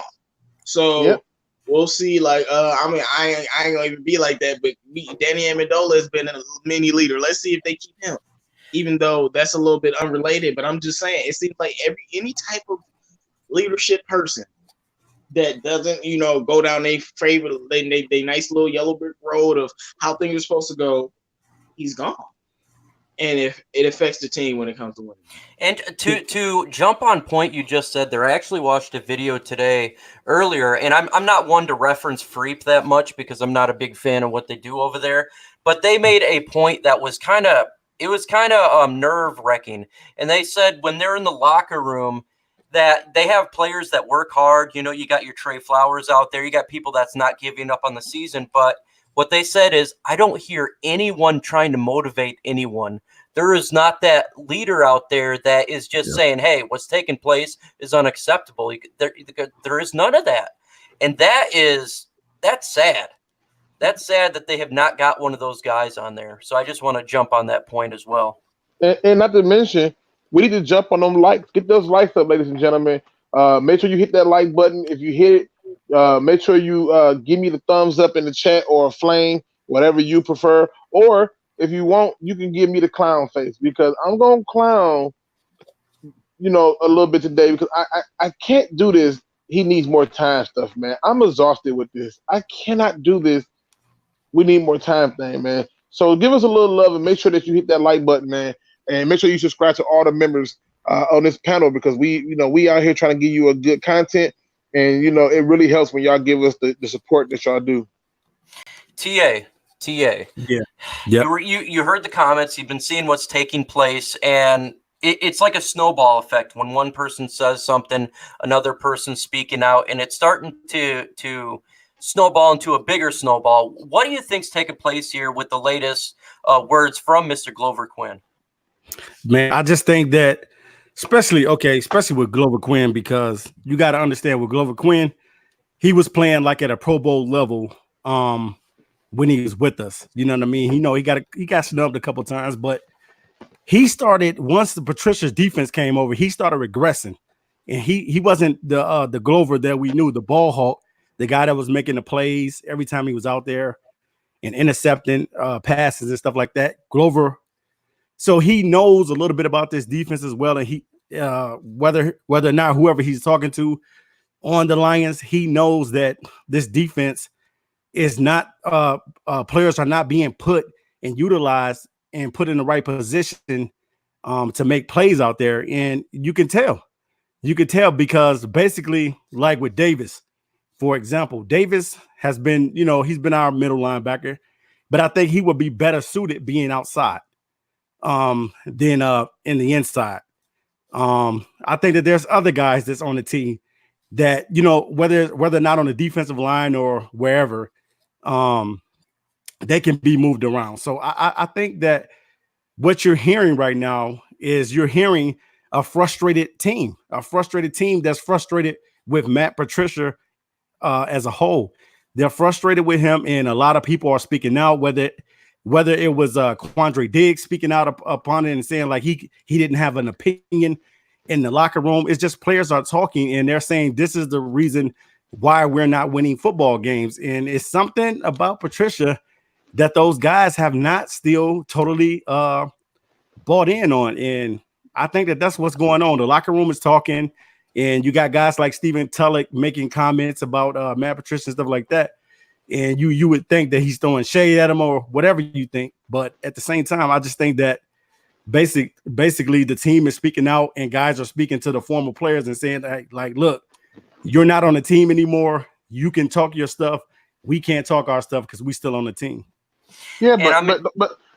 E: So we'll see. Like I ain't gonna even be like that. But Danny Amendola has been a mini leader. Let's see if they keep him. Even though that's a little bit unrelated, but I'm just saying it seems like any type of leadership person that doesn't, go down their favorite, they nice little yellow brick road of how things are supposed to go, he's gone. And if it affects the team when it comes to winning.
A: And to jump on point you just said there, I actually watched a video today earlier, and I'm not one to reference Freep that much because I'm not a big fan of what they do over there, but they made a point that was kind of nerve-wracking. And they said when they're in the locker room, that they have players that work hard. You got your Trey Flowers out there. You got people that's not giving up on the season. But what they said is, I don't hear anyone trying to motivate anyone. There is not that leader out there that is just saying, hey, what's taking place is unacceptable. There is none of that. And that's sad. that's sad that they have not got one of those guys on there. So I just want to jump on that point as well.
B: And not to mention, we need to jump on them likes. Get those likes up, ladies and gentlemen. Make sure you hit that like button. If you hit it, make sure you give me the thumbs up in the chat or a flame, whatever you prefer. Or if you want, you can give me the clown face because I'm gonna clown, a little bit today because I can't do this. He needs more time stuff, man. I'm exhausted with this. I cannot do this. We need more time thing, man. So give us a little love and make sure that you hit that like button, man, and make sure you subscribe to all the members on this panel because we out here trying to give you a good content, and it really helps when y'all give us the support that y'all do.
A: TA.
C: Yeah.
A: You heard the comments. You've been seeing what's taking place, and it's like a snowball effect. When one person says something, another person speaking out, and it's starting to snowball into a bigger snowball. What do you think's taking place here with the latest words from Mr. Glover Quinn?
C: Man, I just think that especially with Glover Quinn, because you got to understand with Glover Quinn, he was playing like at a Pro Bowl level when he was with us. You know what I mean? He got snubbed a couple times, but he started once the Patricia's defense came over, he started regressing. And he wasn't the Glover that we knew, the ball hawk, the guy that was making the plays every time he was out there and intercepting passes and stuff like that. Glover, so he knows a little bit about this defense as well. And he whether or not whoever he's talking to on the Lions, he knows that this defense is not players are not being put and utilized and put in the right position to make plays out there. And you can tell because basically, like with Davis, for example, Davis has been, he's been our middle linebacker, but I think he would be better suited being outside than in the inside. I think that there's other guys that's on the team that, whether or not on the defensive line or wherever, they can be moved around. So I think that what you're hearing right now is you're hearing a frustrated team that's frustrated with Matt Patricia as a whole. They're frustrated with him, and a lot of people are speaking out, whether it was Quandre Diggs speaking out upon it and saying like he didn't have an opinion in the locker room. It's just players are talking and they're saying this is the reason why we're not winning football games. And it's something about Patricia that those guys have not still totally bought in on. And I think that that's what's going on. The locker room is talking, and you got guys like Stephen Tulloch making comments about Matt Patricia and stuff like that. And you would think that he's throwing shade at him or whatever you think. But at the same time, I just think that basically the team is speaking out and guys are speaking to the former players and saying like, look, you're not on the team anymore. You can talk your stuff. We can't talk our stuff because we still on the team.
B: Yeah,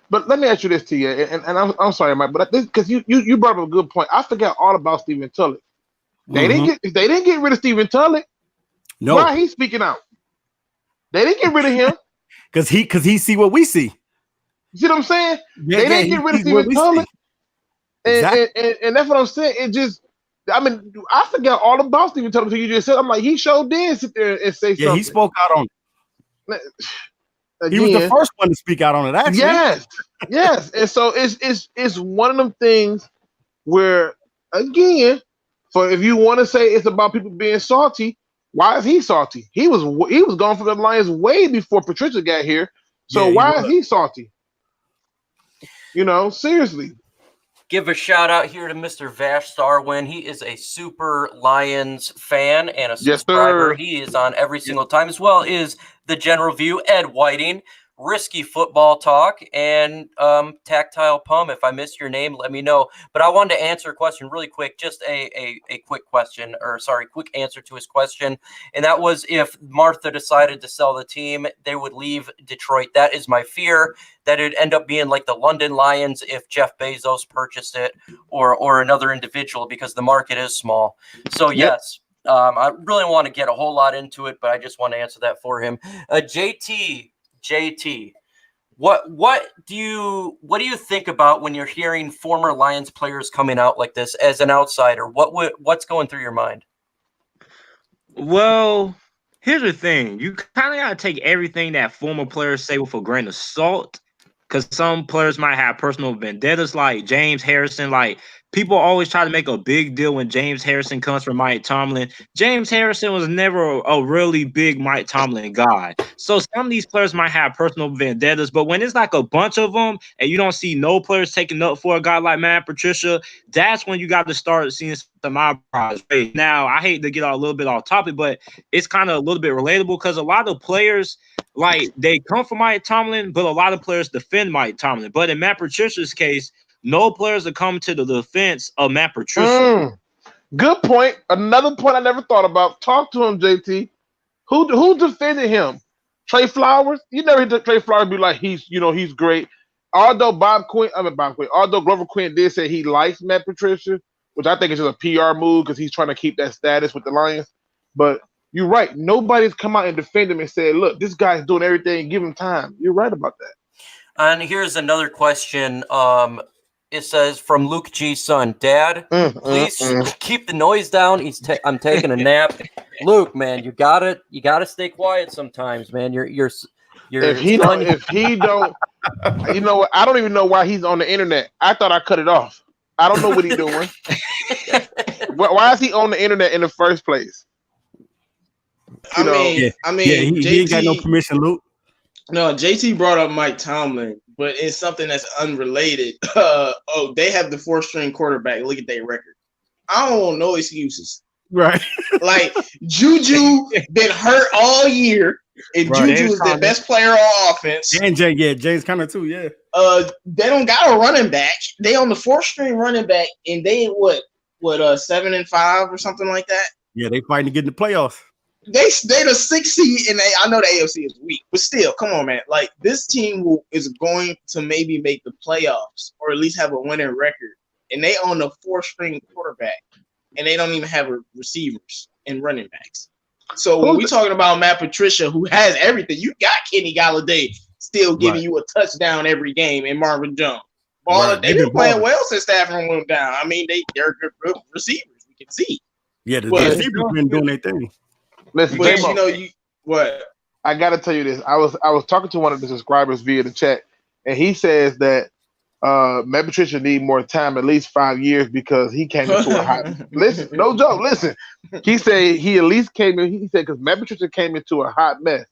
B: but let me ask you this, Tia, and I'm sorry, Mike, but because you brought up a good point. I forgot all about Stephen Tulloch. They didn't get rid of Stephen Tulloch.
C: No,
B: why he's speaking out? They didn't get rid of him
C: because he see what we see.
B: You see what I'm saying?
C: Yeah,
B: they didn't get rid of Stephen Tulloch, and that's what I'm saying. It just, I forgot all about Stephen Tulloch until you just said. I'm like, he sure did sit there and say something.
C: Yeah, he spoke out on it. Again, he was the first one to speak out on it, actually.
B: Yes. And so it's one of them things where, again, if you want to say it's about people being salty, why is he salty? He was gone from the Lions way before Patricia got here. So why is he salty? Seriously.
A: Give a shout out here to Mr. Vash Starwin. He is a super Lions fan and a subscriber.
B: Yes,
A: he is on every single time, as well as the general view, Ed Whiting, Risky Football Talk, and Tactile Pum. If I missed your name, let me know. But I wanted to answer a question really quick, just a quick question, quick answer to his question. And that was, if Martha decided to sell the team, they would leave Detroit. That is my fear, that it'd end up being like the London Lions if Jeff Bezos purchased it or another individual, because the market is small. So yes, I really want to get a whole lot into it, but I just want to answer that for him. JT, what do you think about when you're hearing former Lions players coming out like this as an outsider? What's going through your mind?
D: Well, Here's the thing: you kind of gotta take everything that former players say with a grain of salt, because some players might have personal vendettas, like James Harrison. Like people always try to make a big deal when James Harrison comes from Mike Tomlin. James Harrison was never a really big Mike Tomlin guy. So some of these players might have personal vendettas, but when it's like a bunch of them and you don't see no players taking up for a guy like Matt Patricia, that's when you got to start seeing some eyebrows raised. Now, I hate to get a little bit off topic, but it's kind of a little bit relatable because a lot of players, like, they come from Mike Tomlin, but a lot of players defend Mike Tomlin. But in Matt Patricia's case, no players are coming to the defense of Matt Patricia.
B: Good point. Another point I never thought about. Talk to him, JT. Who defended him? Trey Flowers? You never heard Trey Flowers be like he's great. Although although Grover Quinn did say he likes Matt Patricia, which I think is just a PR move because he's trying to keep that status with the Lions. But you're right. Nobody's come out and defend him and said, look, this guy's doing everything. Give him time. You're right about that.
A: And here's another question. It says from Luke G's son, Dad, please keep the noise down. I'm taking a nap. Luke, man, you gotta stay quiet sometimes, man. You're
B: if he don't, you know what? I don't even know why he's on the internet. I thought I cut it off. I don't know what he's doing. Why is he on the internet in the first place?
E: I mean, JT,
C: he ain't got no permission, Luke.
E: No, JT brought up Mike Tomlin, but it's something that's unrelated. They have the 4th-string quarterback. Look at their record. I don't want no excuses.
C: Right.
E: Like, Juju been hurt all year, and
C: Right.
E: Juju is the best player on offense.
C: And James Conner too, yeah.
E: They don't got a running back. They on the 4th-string running back, and they 7-5 or something like that.
C: Yeah, they fighting to get in the playoffs.
E: They the 6th seed, and I know the AFC is weak, but still, come on, man. Like, this team is going to maybe make the playoffs or at least have a winning record, and they own a 4th-string quarterback, and they don't even have receivers and running backs. So when we talking about Matt Patricia, who has everything, you got Kenny Galladay still giving you a touchdown every game, and Marvin Jones. They've been playing well since Stafford went down. I mean, they're good receivers. We can see.
C: Yeah, the receivers been doing their thing.
B: Listen,
E: what?
B: I gotta tell you this. I was talking to one of the subscribers via the chat, and he says that Matt Patricia need more time, at least 5 years, because he came into a hot. Listen, no joke. Listen, he said he at least came in. He said because Matt Patricia came into a hot mess.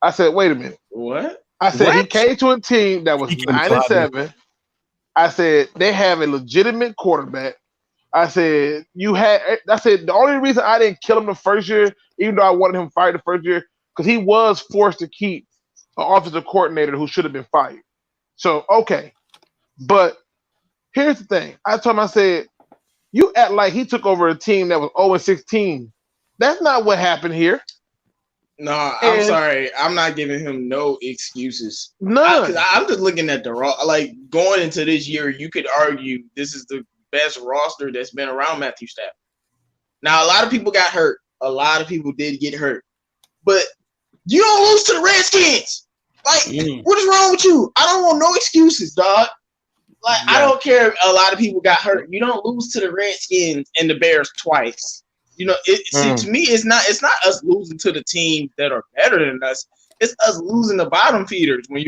B: I said, wait a minute.
E: What?
B: I said he came to a team that was 9-7. I said they have a legitimate quarterback. I said the only reason I didn't kill him the first year, even though I wanted him fired the first year, because he was forced to keep an offensive coordinator who should have been fired. So, okay. But here's the thing. I told him, I said, you act like he took over a team that was 0-16. That's not what happened here.
E: No, I'm sorry. I'm not giving him no excuses.
B: None.
E: I'm just looking at going into this year, you could argue this is the best roster that's been around Matthew Stafford. Now, a lot of people got hurt. A lot of people did get hurt. But you don't lose to the Redskins. Like, what is wrong with you? I don't want no excuses, dog. Like, I don't care if a lot of people got hurt. You don't lose to the Redskins and the Bears twice. You know, to me, it's not us losing to the teams that are better than us. It's us losing the bottom feeders when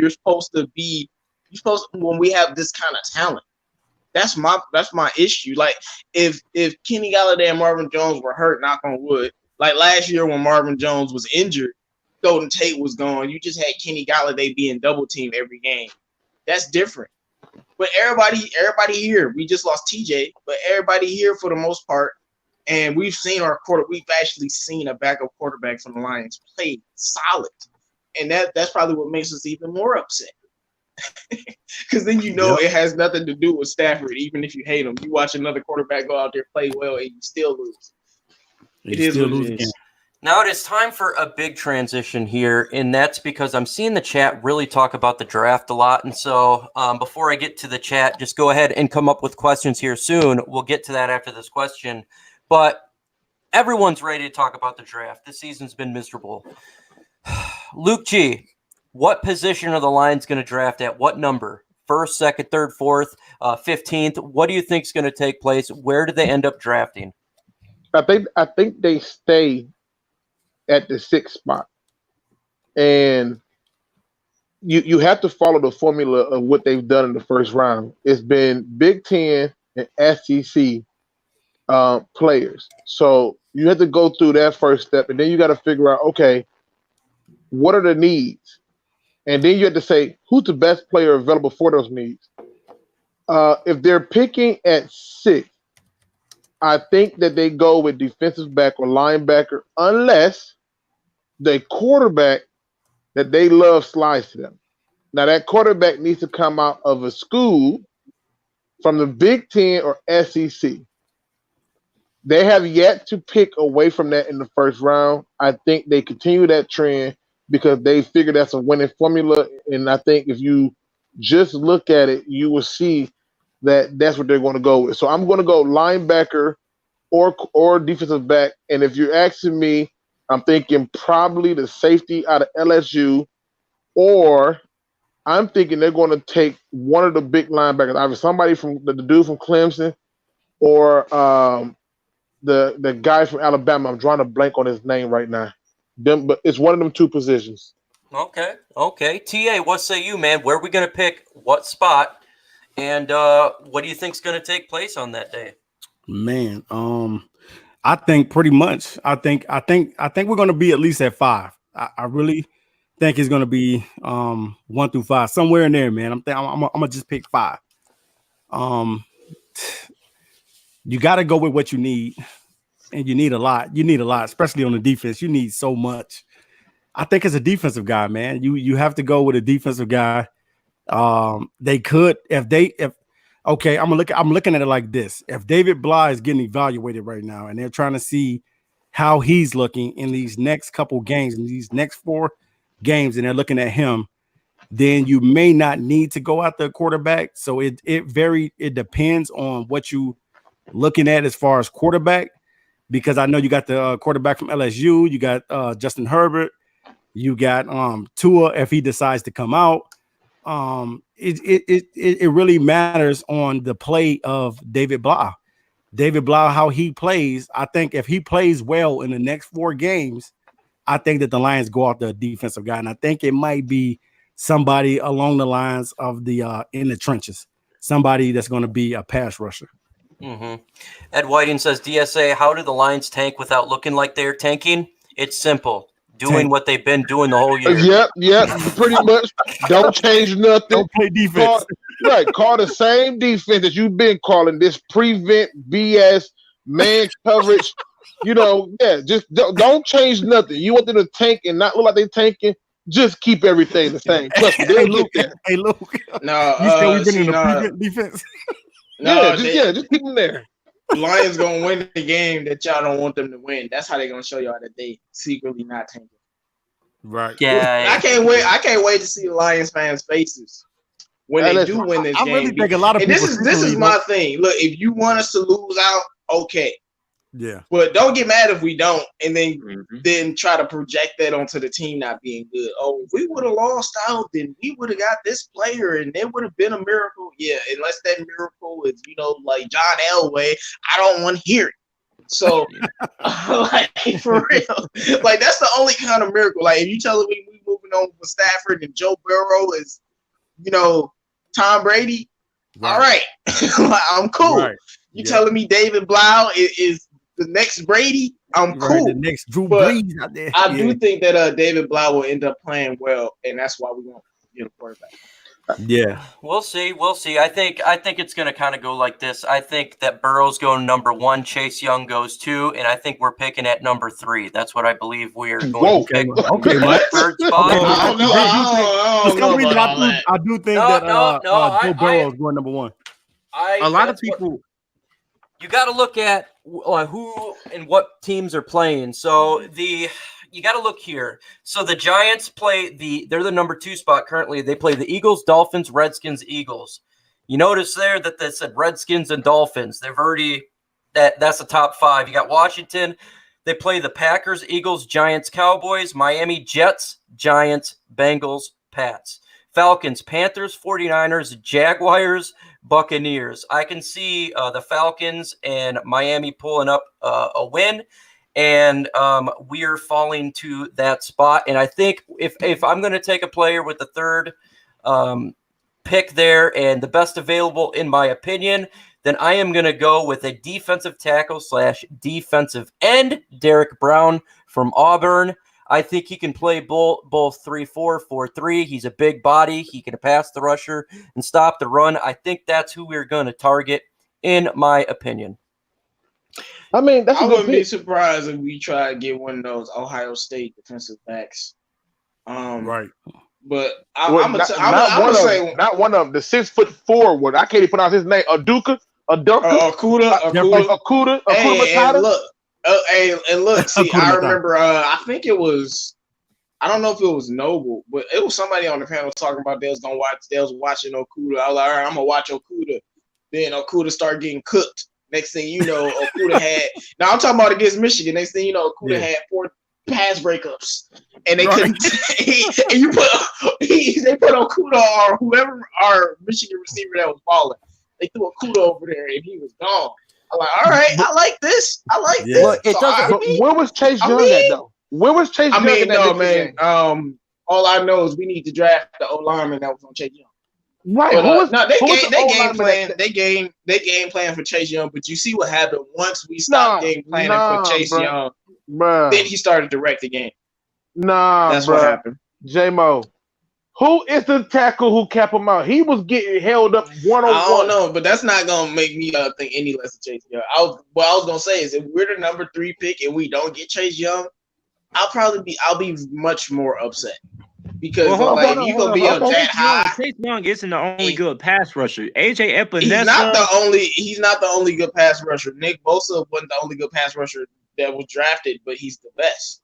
E: when we have this kind of talent. That's my issue. Like, if Kenny Galladay and Marvin Jones were hurt, knock on wood, like last year when Marvin Jones was injured, Golden Tate was gone. You just had Kenny Galladay being double teamed every game. That's different. But everybody here, we just lost TJ, but everybody here for the most part, and we've actually seen a backup quarterback from the Lions play solid, and that's probably what makes us even more upset. Because then it has nothing to do with Stafford. Even if you hate him, you watch another quarterback go out there play well and you still lose. It is what it is.
A: Now it is time for a big transition here, and that's because I'm seeing the chat really talk about the draft a lot. And so before I get to the chat, just go ahead and come up with questions here soon. We'll get to that after this question. But everyone's ready to talk about the draft. This season's been miserable. Luke G, what position are the Lions going to draft at? What number? 1st, 2nd, 3rd, 4th, 15th? What do you think is going to take place? Where do they end up drafting?
B: I think they stay at the 6th spot. And you have to follow the formula of what they've done in the first round. It's been Big Ten and SEC players. So you have to go through that first step, and then you got to figure out, okay, what are the needs? And then you have to say, who's the best player available for those needs? If they're picking at 6, I think that they go with defensive back or linebacker unless the quarterback that they love slides to them. Now, that quarterback needs to come out of a school from the Big Ten or SEC. They have yet to pick away from that in the first round. I think they continue that trend because they figure that's a winning formula. And I think if you just look at it, you will see that that's what they're going to go with. So I'm going to go linebacker or defensive back. And if you're asking me, I'm thinking probably the safety out of LSU, or I'm thinking they're going to take one of the big linebackers, either somebody from the dude from Clemson or the guy from Alabama. I'm drawing a blank on his name right now. But it's one of them two positions.
A: Okay. TA, what say you, man? Where are we going to pick what spot? And what do you think is going to take place on that day?
C: Man, I think pretty much. I think we're going to be at least at 5. I really think it's going to be 1 through 5, somewhere in there, man. I'm gonna just pick 5. You got to go with what you need, and you need a lot. You need a lot, especially on the defense. You need so much. I think as a defensive guy, man, you have to go with a defensive guy. They could okay, I'm looking at it like this. If David Blah is getting evaluated right now and they're trying to see how he's looking in these next couple games, in these next 4 games, and they're looking at him, then you may not need to go after a quarterback. So it depends on what you looking at as far as quarterback, because I know you got the quarterback from LSU, you got Justin Herbert, you got Tua if he decides to come out. It really matters on the play of David Blah. David Blah, how he plays. I think if he plays well in the next 4 games, I think that the Lions go out the defensive guy, and I think it might be somebody along the lines of the in the trenches, somebody that's going to be a pass rusher.
A: Mm-hmm. Ed Whiting says, DSA, how do the Lions tank without looking like they're tanking? It's simple. Doing what they've been doing the whole year.
B: Yep, pretty much. Don't change nothing.
C: Don't play defense.
B: Call the same defense that you've been calling. This prevent BS, man coverage. Just don't change nothing. You want them to tank and not look like they're tanking. Just keep everything the same. Trust me,
C: Hey, Luke.
E: No,
C: you said we've been in the prevent defense.
B: Just keep them there.
E: Lions gonna win the game that y'all don't want them to win. That's how they're gonna show y'all that they secretly not tanking.
C: Right.
A: Yeah.
E: I can't wait to see the Lions fans' faces when they do win this game.
C: I really think a lot of people.
E: This is my thing. Look, if you want us to lose out, okay.
C: Yeah.
E: But don't get mad if we don't, and then try to project that onto the team not being good. Oh, if we would have lost out, then we would have got this player, and it would have been a miracle. Yeah, unless that miracle is, like John Elway, I don't want to hear it. So, like, for real, like that's the only kind of miracle. Like, if you telling me we moving on with Stafford and Joe Burrow is, Tom Brady, all right, I'm cool. Right. You telling me David Blau is the next Brady, I'm cool.
C: The next Drew Brees out there.
E: I do think that David Blau will end up playing well, and that's why we won't get a quarterback.
C: Yeah,
A: we'll see. I think it's going to kind of go like this. I think that Burrow's going number 1, Chase Young goes 2, and I think we're picking at number 3. That's what I believe we are going to pick.
C: Okay, Mike.
A: Third spot.
C: I do think that Joe Burrow is going number 1.
D: A lot of people.
A: You got to look at who and what teams are playing. So you got to look here. So the Giants they're the number 2 spot currently. They play the Eagles, Dolphins, Redskins, Eagles. You notice there that they said Redskins and Dolphins. They've already that's the top 5. You got Washington. They play the Packers, Eagles, Giants, Cowboys, Miami, Jets, Giants, Bengals, Pats. Falcons, Panthers, 49ers, Jaguars, Buccaneers. I can see the Falcons and Miami pulling up a win. and we are falling to that spot. And I think if I'm going to take a player with the third pick there and the best available, in my opinion, then I am going to go with a defensive tackle / defensive end, Derek Brown from Auburn. I think he can play both 3-4, 4-3. He's a big body. He can pass the rusher and stop the run. I think that's who we're going to target, in my opinion.
B: I mean, I
E: wouldn't be surprised if we try to get one of those Ohio State defensive backs.
C: Right.
E: But
B: not one of them. The 6'4" one. I can't even pronounce his name. Akuda. And look. See, I remember. I think it was. I don't know if it was Noble, but it was somebody on the panel talking about they was watching Okuda. I was like, all right, I'm gonna watch Okuda. Then Okuda started getting cooked. Next thing you know, Okuda had. Now I'm talking about against Michigan. Next thing you know, Okuda had 4 pass breakups, and they couldn't. And they put Okuda or whoever our Michigan receiver that was balling. They threw Okuda over there, and he was gone. I'm like, all right, I like this. this.
A: Look, it doesn't.
B: Where was Chase Young at though? Where was Chase Young?
E: Man. All I know is we need to draft the O lineman that was on Chase Young.
B: Right.
E: They game plan for Chase Young, but you see what happened once we stopped game planning for Chase Young.
B: Bruh.
E: Then he started to wreck the game.
B: That's
E: what happened.
B: J-Mo, who is the tackle who kept him out? He was getting held up 1-on-1.
E: I don't know, but that's not gonna make me think any less of Chase Young. What I was gonna say is if we're the number 3 pick and we don't get Chase Young, I'll be much more upset. Because if you're gonna be up that high,
D: Chase Young isn't the only good pass rusher. AJ Epinesa.
E: He's not the only good pass rusher. Nick Bosa wasn't the only good pass rusher that was drafted, but he's the best.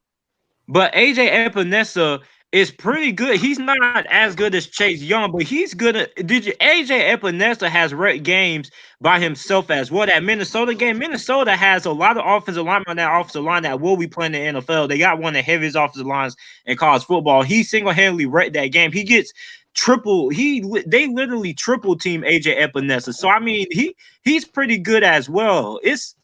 D: But AJ Epinesa is pretty good. He's not as good as Chase Young, but he's good. AJ Epinesa has wrecked games by himself as well. That Minnesota game, Minnesota has a lot of offensive linemen on that offensive line that will be playing in the NFL. They got one of the heaviest offensive lines in college football. He single-handedly wrecked that game. He gets they literally triple team AJ Epinesa. So I mean, he's pretty good as well.
E: But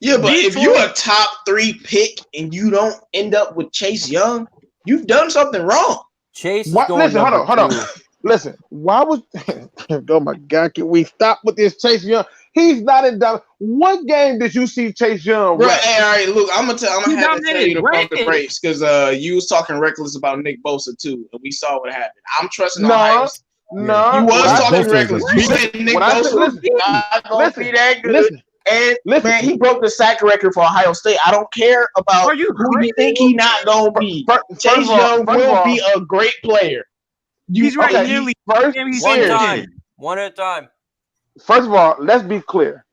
E: if you're a top 3 pick and you don't end up with Chase Young, you've done something wrong.
A: Chase.
B: Hold on. Listen, why was? Oh my God! Can we stop with this Chase Young? He's not in doubt. What game did you see Chase Young?
E: Right. Hey, all right. Look, I'm gonna have to tell you to pump the brakes because you was talking reckless about Nick Bosa too, and we saw what happened. I'm trusting Ohio.
B: No,
E: you was talking reckless. You said Nick Bosa not gonna be that good. And man, he broke the sack record for Ohio State. I don't care about who you think he not gonna be. Chase Young will be a great player.
D: He's right nearly
A: one at a time.
B: First of all, let's be clear.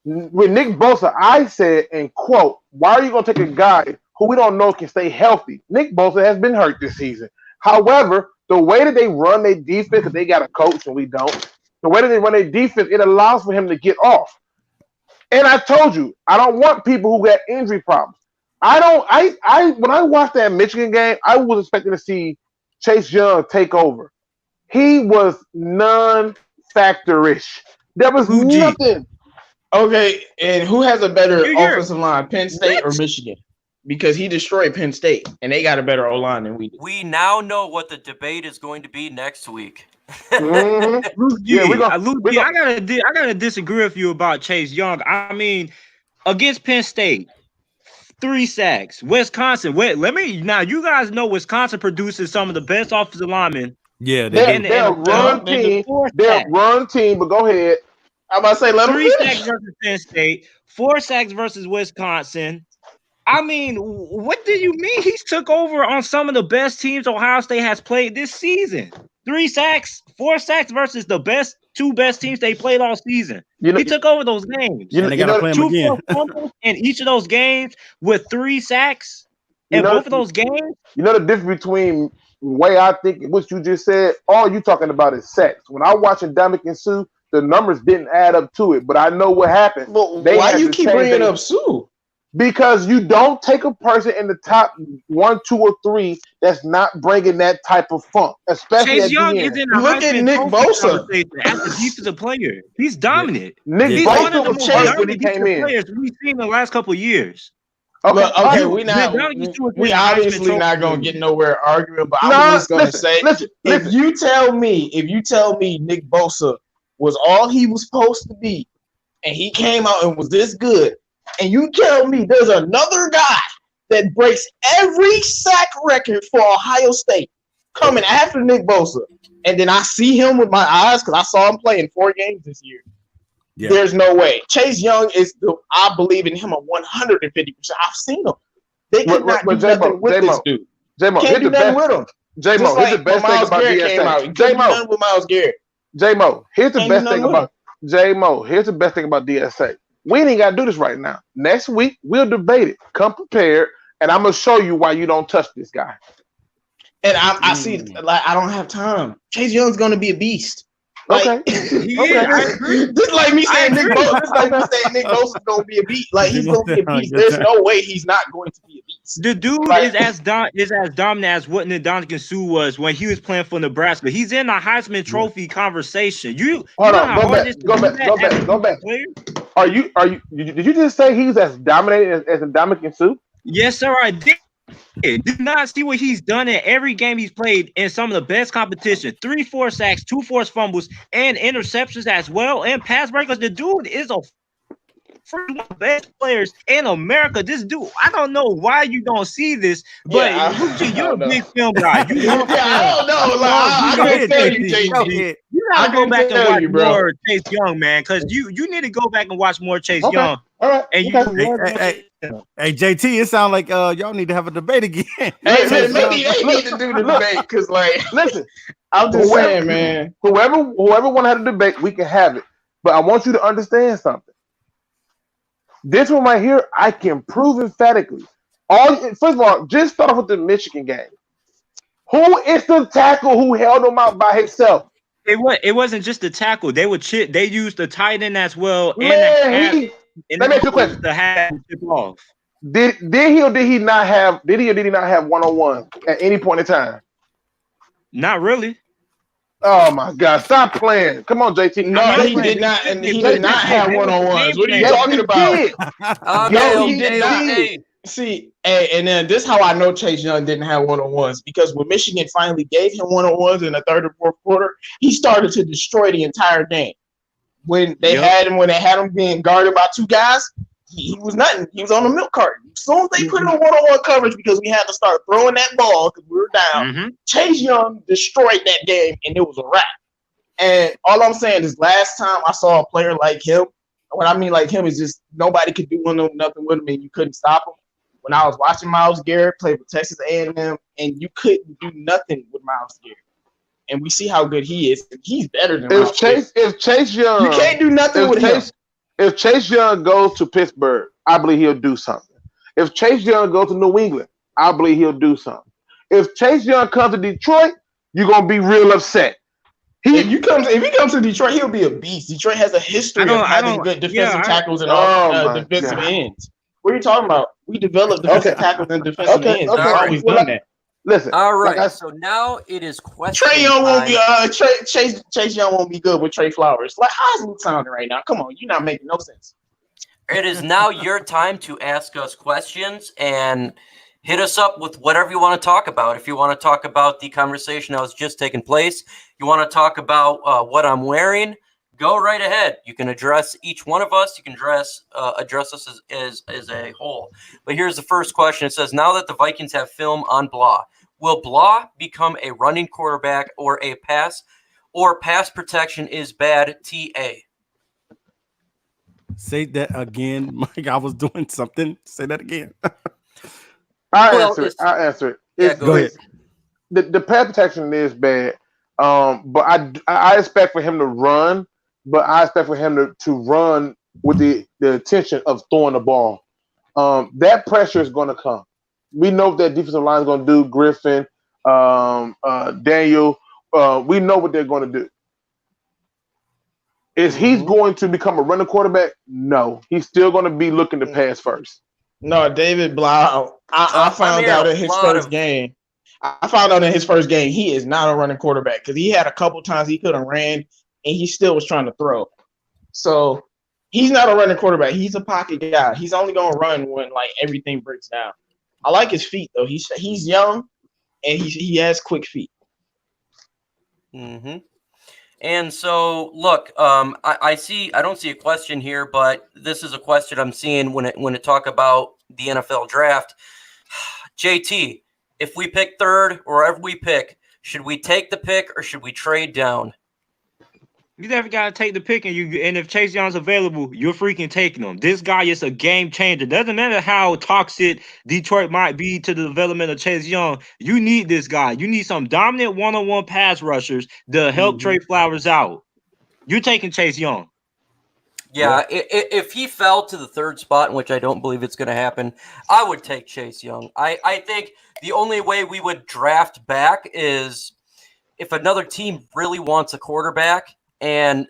B: With Nick Bosa, I said, and quote, why are you going to take a guy who we don't know can stay healthy? Nick Bosa has been hurt this season. However, the way that they run their defense, because they got a coach and we don't, the way that they run their defense, it allows for him to get off. And I told you, I don't want people who got injury problems. When I watched that Michigan game, I was expecting to see Chase Young take over. He was non-factor-ish. There was nothing.
E: Okay, and who has a better offensive line, Penn State or Michigan? Because he destroyed Penn State, and they got a better O-line than we do.
A: We now know what the debate is going to be next week.
D: Mm-hmm. I gotta disagree with you about Chase Young. I mean, against Penn State, 3 sacks. Wisconsin. Now you guys know Wisconsin produces some of the best offensive linemen.
C: Yeah,
B: they're a run team. They're a run team. But go ahead. I'm about to say
D: 3 sacks versus Penn State, 4 sacks versus Wisconsin. I mean, what do you mean? He's took over on some of the best teams Ohio State has played this season. 3 sacks, 4 sacks versus the 2 best teams they played all season. He took over those games.
C: They got to play him again.
D: In each of those games with 3 sacks in both of those games.
B: You know the difference between the way I think what you just said? All you talking about is sacks. When I watch Ndamukong Suh, the numbers didn't add up to it, but I know what happened.
E: But why you keep bringing up Suh?
B: Because you don't take a person in the top 1, 2, or 3 that's not bringing that type of funk, especially
D: Chase Young is in a
E: look at Nick Bosa
D: as a defensive player. He's dominant.
B: Nick
D: He's
B: Bosa
D: one of the
B: was chased when he
D: defensive
B: came in.
D: players we've seen in the last couple of years.
B: Okay,
E: Look, okay, we obviously
D: Heisman
E: not gonna
D: Trophy.
E: get nowhere arguing, but I
B: No,
E: was just gonna say,
B: listen.
E: if you tell me Nick Bosa was all he was supposed to be, and he came out and was this good, and you tell me there's another guy that breaks every sack record for Ohio State coming after Nick Bosa, and then I see him with my eyes because I saw him play in 4 games this year.
C: Yeah.
E: There's no way. Chase Young I believe in him 150%. I've seen him. They could not do nothing with this dude.
B: J-Mo,
E: Can't do nothing with him.
B: J-Mo, here's the best thing about DSA.
E: J-Mo, with Myles Garrett.
B: J-Mo, here's the best thing about J-Mo. Here's the best thing about DSA. We ain't got to do this right now. Next week, we'll debate it. Come prepared, and I'm going to show you why you don't touch this guy.
E: And I see, like, I don't have time. Chase Young's going to be a beast. Like,
B: Okay.
E: Just like me saying Nick Bosa's going to be a beast. Like, he's going to be a beast. There's no way he's not going to be a beast.
D: The dude is as dominant as what Ndamukong Suh was when he was playing for Nebraska. He's in the Heisman Trophy conversation. Go back.
B: Did you just say he's as dominated as Ndamukong Suh?
D: Yes, sir, I did. Did not see what he's done in every game he's played in some of the best competition. 3 forced sacks, 2 forced fumbles, and interceptions as well, and pass breakers. The dude is one of the best players in America. This dude, I don't know why you don't see this, but you're a big film guy. I
E: don't know. I can't tell you, JT.
D: You gotta go back and watch more Chase Young, man, because you need to go back and watch more Chase Young.
B: All right.
C: And hey, JT, it sounds like y'all need to have a debate again.
E: Hey, man, maybe they need to do the debate because, like,
B: listen,
E: I'm just saying, man.
B: Whoever want to have a debate, we can have it. But I want you to understand something. This one right here, I can prove emphatically. First of all, just start off with the Michigan game. Who is the tackle who held him out by himself?
D: It wasn't just the tackle. They would chip. They used the tight end as well.
B: Man, let me ask you a question.
D: The half tip off.
B: Did he or did he not have 1-on-1 at any point in time?
D: Not really.
B: Oh my God! Stop playing. Come on, JT.
E: No, he did not. And he did not have 1-on-1s. What are you talking about?
A: No,
E: he did not. See, and then this is how I know Chase Young didn't have 1-on-1s, because when Michigan finally gave him 1-on-1s in the third or fourth quarter, he started to destroy the entire game. When they had him being guarded by 2 guys, he was nothing. He was on the milk carton. As soon as they put him on 1-on-1 coverage, because we had to start throwing that ball because we were down, Chase Young destroyed that game, and it was a wrap. And all I'm saying is, last time I saw a player like him, what I mean like him is just nobody could do nothing with him, and you couldn't stop him. When I was watching Myles Garrett play for Texas A&M, and you couldn't do nothing with Myles Garrett. And we see how good he is. He's better than Myles Garrett.
B: If Chase Young,
E: you can't do nothing with him.
B: If Chase Young goes to Pittsburgh, I believe he'll do something. If Chase Young goes to New England, I believe he'll do something. If Chase Young comes to Detroit, you're gonna be real upset. If he comes to Detroit, he'll be a beast. Detroit has a history of having good defensive tackles and defensive ends. What are you talking about? We developed defensive tackles and defensive ends. We've always done that. Listen.
A: All right. So now it is question.
E: Trey Young won't be Chase Young won't be good with Trey Flowers. Like, how's Luke sounding right now? Come on, you're not making no sense.
A: It is now your time to ask us questions and hit us up with whatever you want to talk about. If you want to talk about the conversation that was just taking place, you want to talk about what I'm wearing, go right ahead. You can address each one of us. You can address us as a whole. But here's the first question. It says, now that the Vikings have film on Blah, will Blah become a running quarterback or pass protection is bad, TA?
C: Say that again, Mike. I was doing something. Say that again.
B: I'll answer it.
A: Go ahead.
B: The pass protection is bad, but I expect for him to run, but I expect for him to run with the intention of throwing the ball. That pressure is going to come. We know what that defensive line is going to do. Griffin, Daniel, we know what they're going to do. Is he's going to become a running quarterback? No. He's still going to be looking to pass first.
E: No, David Blau. I found out in his first game. I found out in his first game he is not a running quarterback, because he had a couple times he could have ran and he still was trying to throw. So He's not a running quarterback. He's a pocket guy. He's only gonna run when like everything breaks down. I like his feet though. He's young and he has quick feet.
A: Mm-hmm. And so, look, I don't see a question here, but this is a question I'm seeing when it talk about the NFL draft. JT, if we pick third or wherever we pick, should we take the pick or should we trade down?
D: You never gotta take the pick, and if Chase Young's available, you're freaking taking him. This guy is a game changer. Doesn't matter how toxic Detroit might be to the development of Chase Young. You need this guy. You need some dominant one-on-one pass rushers to help Trey Flowers out. You're taking Chase Young.
A: Yeah, if he fell to the third spot, in which I don't believe it's going to happen, I would take Chase Young. I think the only way we would draft back is if another team really wants a quarterback. And,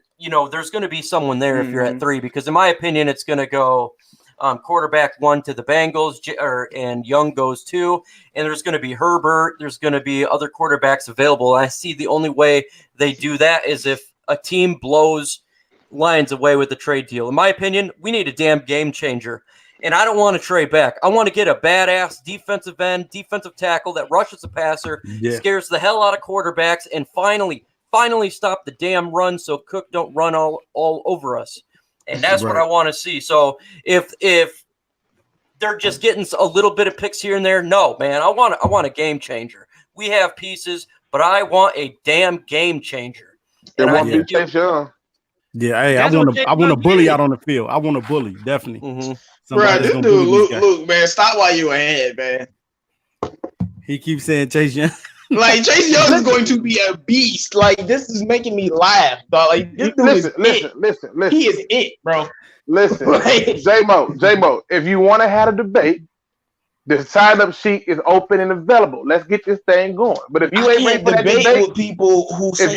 A: there's going to be someone there if you're at 3, because in my opinion, it's going to go quarterback 1 to the Bengals, and Young goes 2. And there's going to be Herbert. There's going to be other quarterbacks available. I see the only way they do that is if a team blows Lions away with the trade deal. In my opinion, we need a damn game changer. And I don't want to trade back. I want to get a badass defensive end, defensive tackle that rushes the passer, scares the hell out of quarterbacks, and finally stop the damn run so Cook don't run all over us. And that's what I want to see. So if they're just getting a little bit of picks here and there, no, man, I want a game changer. We have pieces, but I want a damn game changer. And I think
C: yeah, hey, I want a bully out on the field. I want a bully, definitely.
E: Bro, this dude, Luke, man, stop while you ahead, man.
C: He keeps saying Chase Young.
E: Like, Chase Young is going to be a beast. Like, this is making me laugh, dog. Like, this dude listen. He is it, bro.
B: Listen, J-Mo, if you want to have a debate, the sign-up sheet is open and available. Let's get this thing going. But if you ain't ready for that debate
E: with people who say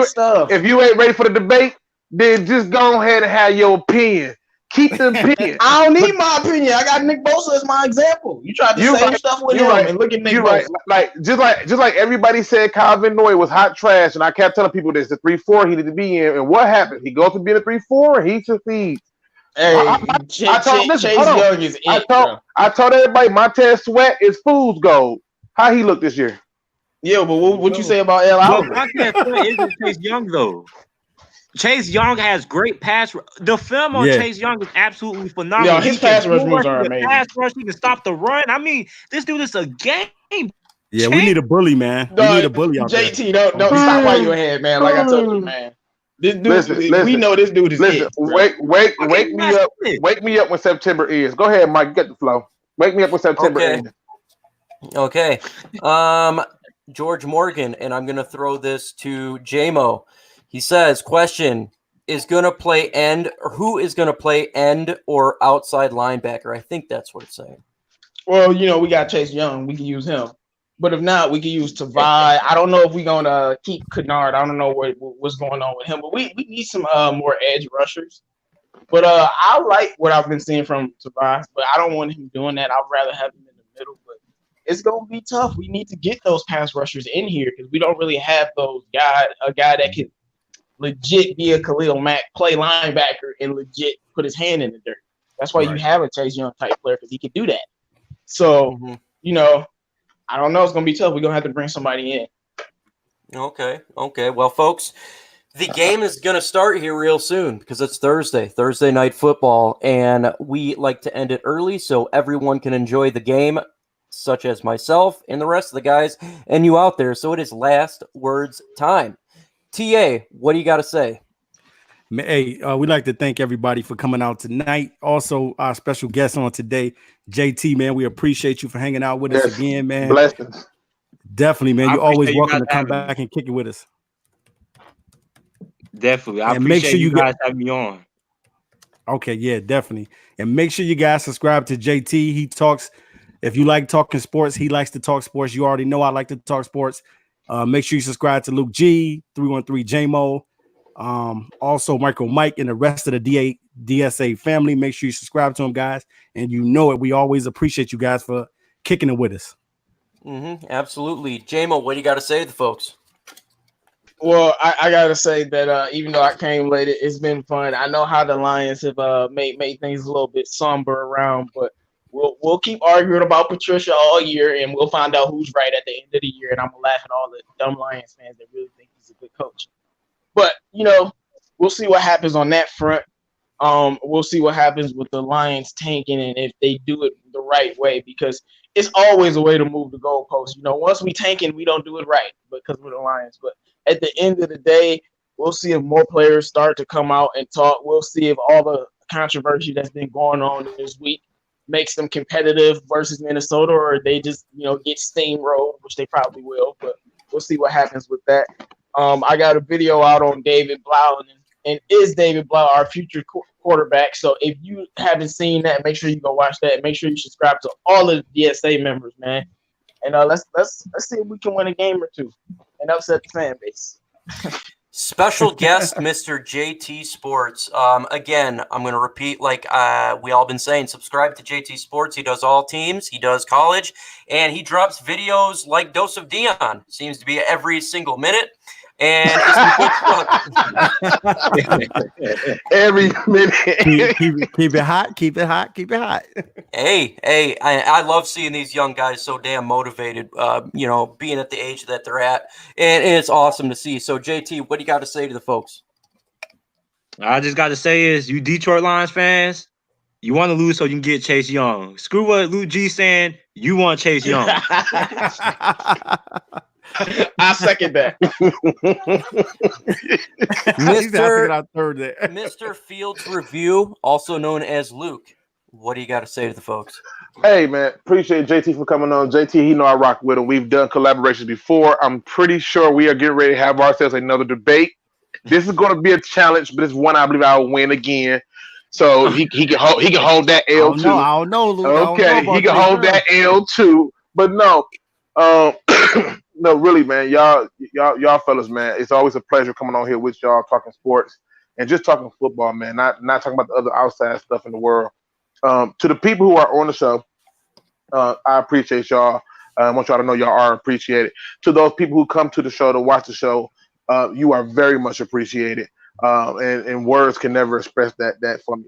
E: stuff.
B: If you ain't ready for the debate, then just go ahead and have your opinion. Keep the opinion.
E: I don't need my opinion. I got Nick Bosa as my example. You tried the same stuff with him, and look at Nick Bosa.
B: Just like everybody said, Calvin Noy was hot trash, and I kept telling people this: the 3-4 he needed to be in. And what happened? He goes to be in a 3-4, and he succeeds.
E: Hey, Chase Young is it.
B: I told everybody Montez Sweat is fool's gold. How he looked this year?
E: Yeah, but what you say about L. Allen?
D: Montez Sweat isn't Chase Young though. Chase Young has great pass. The film on Chase Young is absolutely phenomenal.
E: Yeah, his pass rush moves are amazing.
D: He can stop the run. I mean, this dude is a game.
C: Yeah, we need a bully, man. We need a bully out there.
E: JT, don't stop while you're ahead, man. Like I told you, man. This dude, listen, we know this dude is it.
B: Wake me up. Wake me up when September is. Go ahead, Mike. Get the flow. Wake me up when September is.
A: Okay. George Morgan, and I'm going to throw this to J-Mo. He says, question, is going to play end, or who is going to play end or outside linebacker? I think that's what it's saying.
E: Well, we got Chase Young. We can use him. But if not, we can use Tavai. I don't know if we're going to keep Kennard. I don't know what's going on with him. But we need some more edge rushers. But I like what I've been seeing from Tavai. But I don't want him doing that. I'd rather have him in the middle. But it's going to be tough. We need to get those pass rushers in here because we don't really have a guy that can legit be a Khalil Mack, play linebacker, and legit put his hand in the dirt. That's why you have a Chase Young type player because he can do that. So, I don't know. It's going to be tough. We're going to have to bring somebody in.
A: Okay. Well, folks, the game is going to start here real soon because it's Thursday night football, and we like to end it early so everyone can enjoy the game, such as myself and the rest of the guys and you out there. So it is last words time. TA, what do you got to say?
C: Hey, we'd like to thank everybody for coming out tonight. Also, our special guest on today, JT, man, we appreciate you for hanging out with us again, man.
B: Blessings.
C: Definitely, man. You're always welcome to come back and kick it with us.
D: Definitely. I appreciate you guys having me on.
C: Okay, yeah, definitely. And make sure you guys subscribe to JT. He talks, if you like talking sports, he likes to talk sports. You already know I like to talk sports. Make sure you subscribe to Luke G, 313 J-Mo. Also Michael Mike and the rest of the DSA family. Make sure you subscribe to them, guys. And you know it. We always appreciate you guys for kicking it with us.
A: Absolutely. J-Mo, what do you got to say to the folks?
E: Well, I gotta say that even though I came late, it's been fun. I know how the Lions have made things a little bit somber around, but we'll keep arguing about Patricia all year, and we'll find out who's right at the end of the year. And I'm gonna laugh at all the dumb Lions fans that really think he's a good coach. But we'll see what happens on that front. We'll see what happens with the Lions tanking and if they do it the right way, because it's always a way to move the goalposts. Once we tanking, we don't do it right because we're the Lions. But at the end of the day, we'll see if more players start to come out and talk. We'll see if all the controversy that's been going on this week makes them competitive versus Minnesota, or they just, get steamrolled, which they probably will. But we'll see what happens with that. I got a video out on David Blau, and is David Blau our future quarterback? So if you haven't seen that, make sure you go watch that. Make sure you subscribe to all of the DSA members, man. And let's see if we can win a game or two and upset the fan base.
A: Special guest, Mr. JT Sports. Again, I'm going to repeat like we all been saying, subscribe to JT Sports. He does all teams. He does college. And he drops videos like Dose of Dion. Seems to be every single minute. And
B: every minute.
C: keep it hot, keep it hot, keep it hot.
A: Hey, I love seeing these young guys so damn motivated, being at the age that they're at. And it's awesome to see. So, JT, what do you got to say to the folks?
D: I just got to say is, you Detroit Lions fans, you want to lose so you can get Chase Young. Screw what Luke G saying, you want Chase Young.
E: I second that.
A: Mr. Fields Review, also known as Luke. What do you got to say to the folks?
B: Hey, man, appreciate JT for coming on. JT, he know I rock with him. We've done collaborations before. I'm pretty sure we are getting ready to have ourselves another debate. This is going to be a challenge, but it's one I believe I'll win again. So he can hold that L too.
C: I don't know, Luke.
B: Okay, he can hold that L too. But no, no, really, man, y'all fellas, man, it's always a pleasure coming on here with y'all talking sports and just talking football, man. Not talking about the other outside stuff in the world. To the people who are on the show, I appreciate y'all. I want y'all to know y'all are appreciated. To those people who come to the show to watch the show, you are very much appreciated. And words can never express that for me.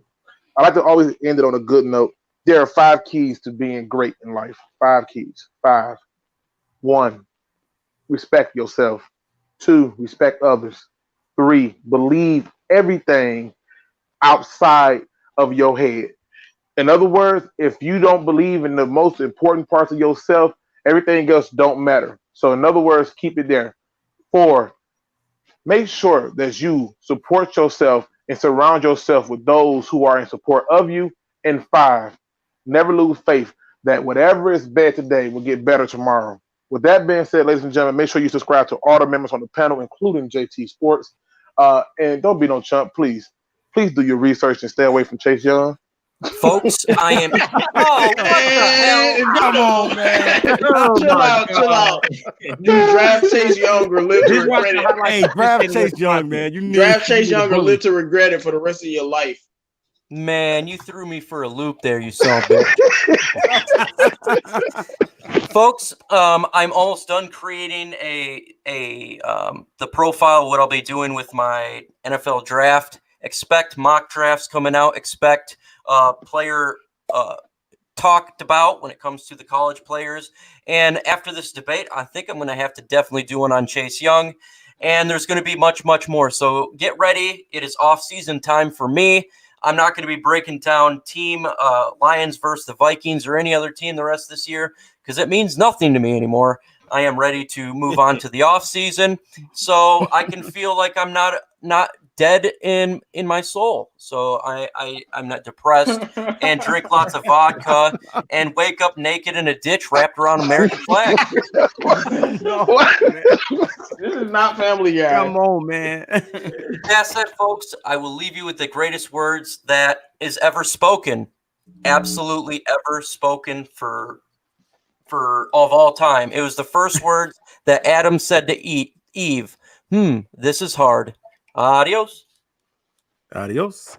B: I like to always end it on a good note. There are 5 keys to being great in life. 5 keys. 5. 1, respect yourself. 2, respect others. 3, believe everything outside of your head. In other words, if you don't believe in the most important parts of yourself, everything else don't matter. So in other words, keep it there. 4, make sure that you support yourself and surround yourself with those who are in support of you. And 5, never lose faith that whatever is bad today will get better tomorrow. With that being said, ladies and gentlemen, make sure you subscribe to all the members on the panel, including JT Sports. And don't be no chump, please. Please do your research and stay away from Chase Young.
A: Folks, I am. Oh, what the hell?
C: Come on, man.
E: Chill out. You draft Chase Young or live to regret it.
C: Hey, draft Chase Young, man.
E: Draft Chase Young or live to regret it for the rest of your life.
A: Man, you threw me for a loop there, you son of a bitch. Folks, I'm almost done creating the profile of what I'll be doing with my NFL draft. Expect mock drafts coming out. Expect player talked about when it comes to the college players. And after this debate, I think I'm going to have to definitely do one on Chase Young. And there's going to be much, much more. So get ready. It is off-season time for me. I'm not going to be breaking down team Lions versus the Vikings or any other team the rest of this year because it means nothing to me anymore. I am ready to move on to the off-season so I can feel like I'm not dead in my soul. So I'm not depressed and drink lots of vodka and wake up naked in a ditch wrapped around American flag.
E: This is not Family Guy.
C: Come on, man.
A: That's it, folks. I will leave you with the greatest words that is ever spoken, absolutely ever spoken for of all time. It was the first words that Adam said to Eve. This is hard. Adios.
C: Adios.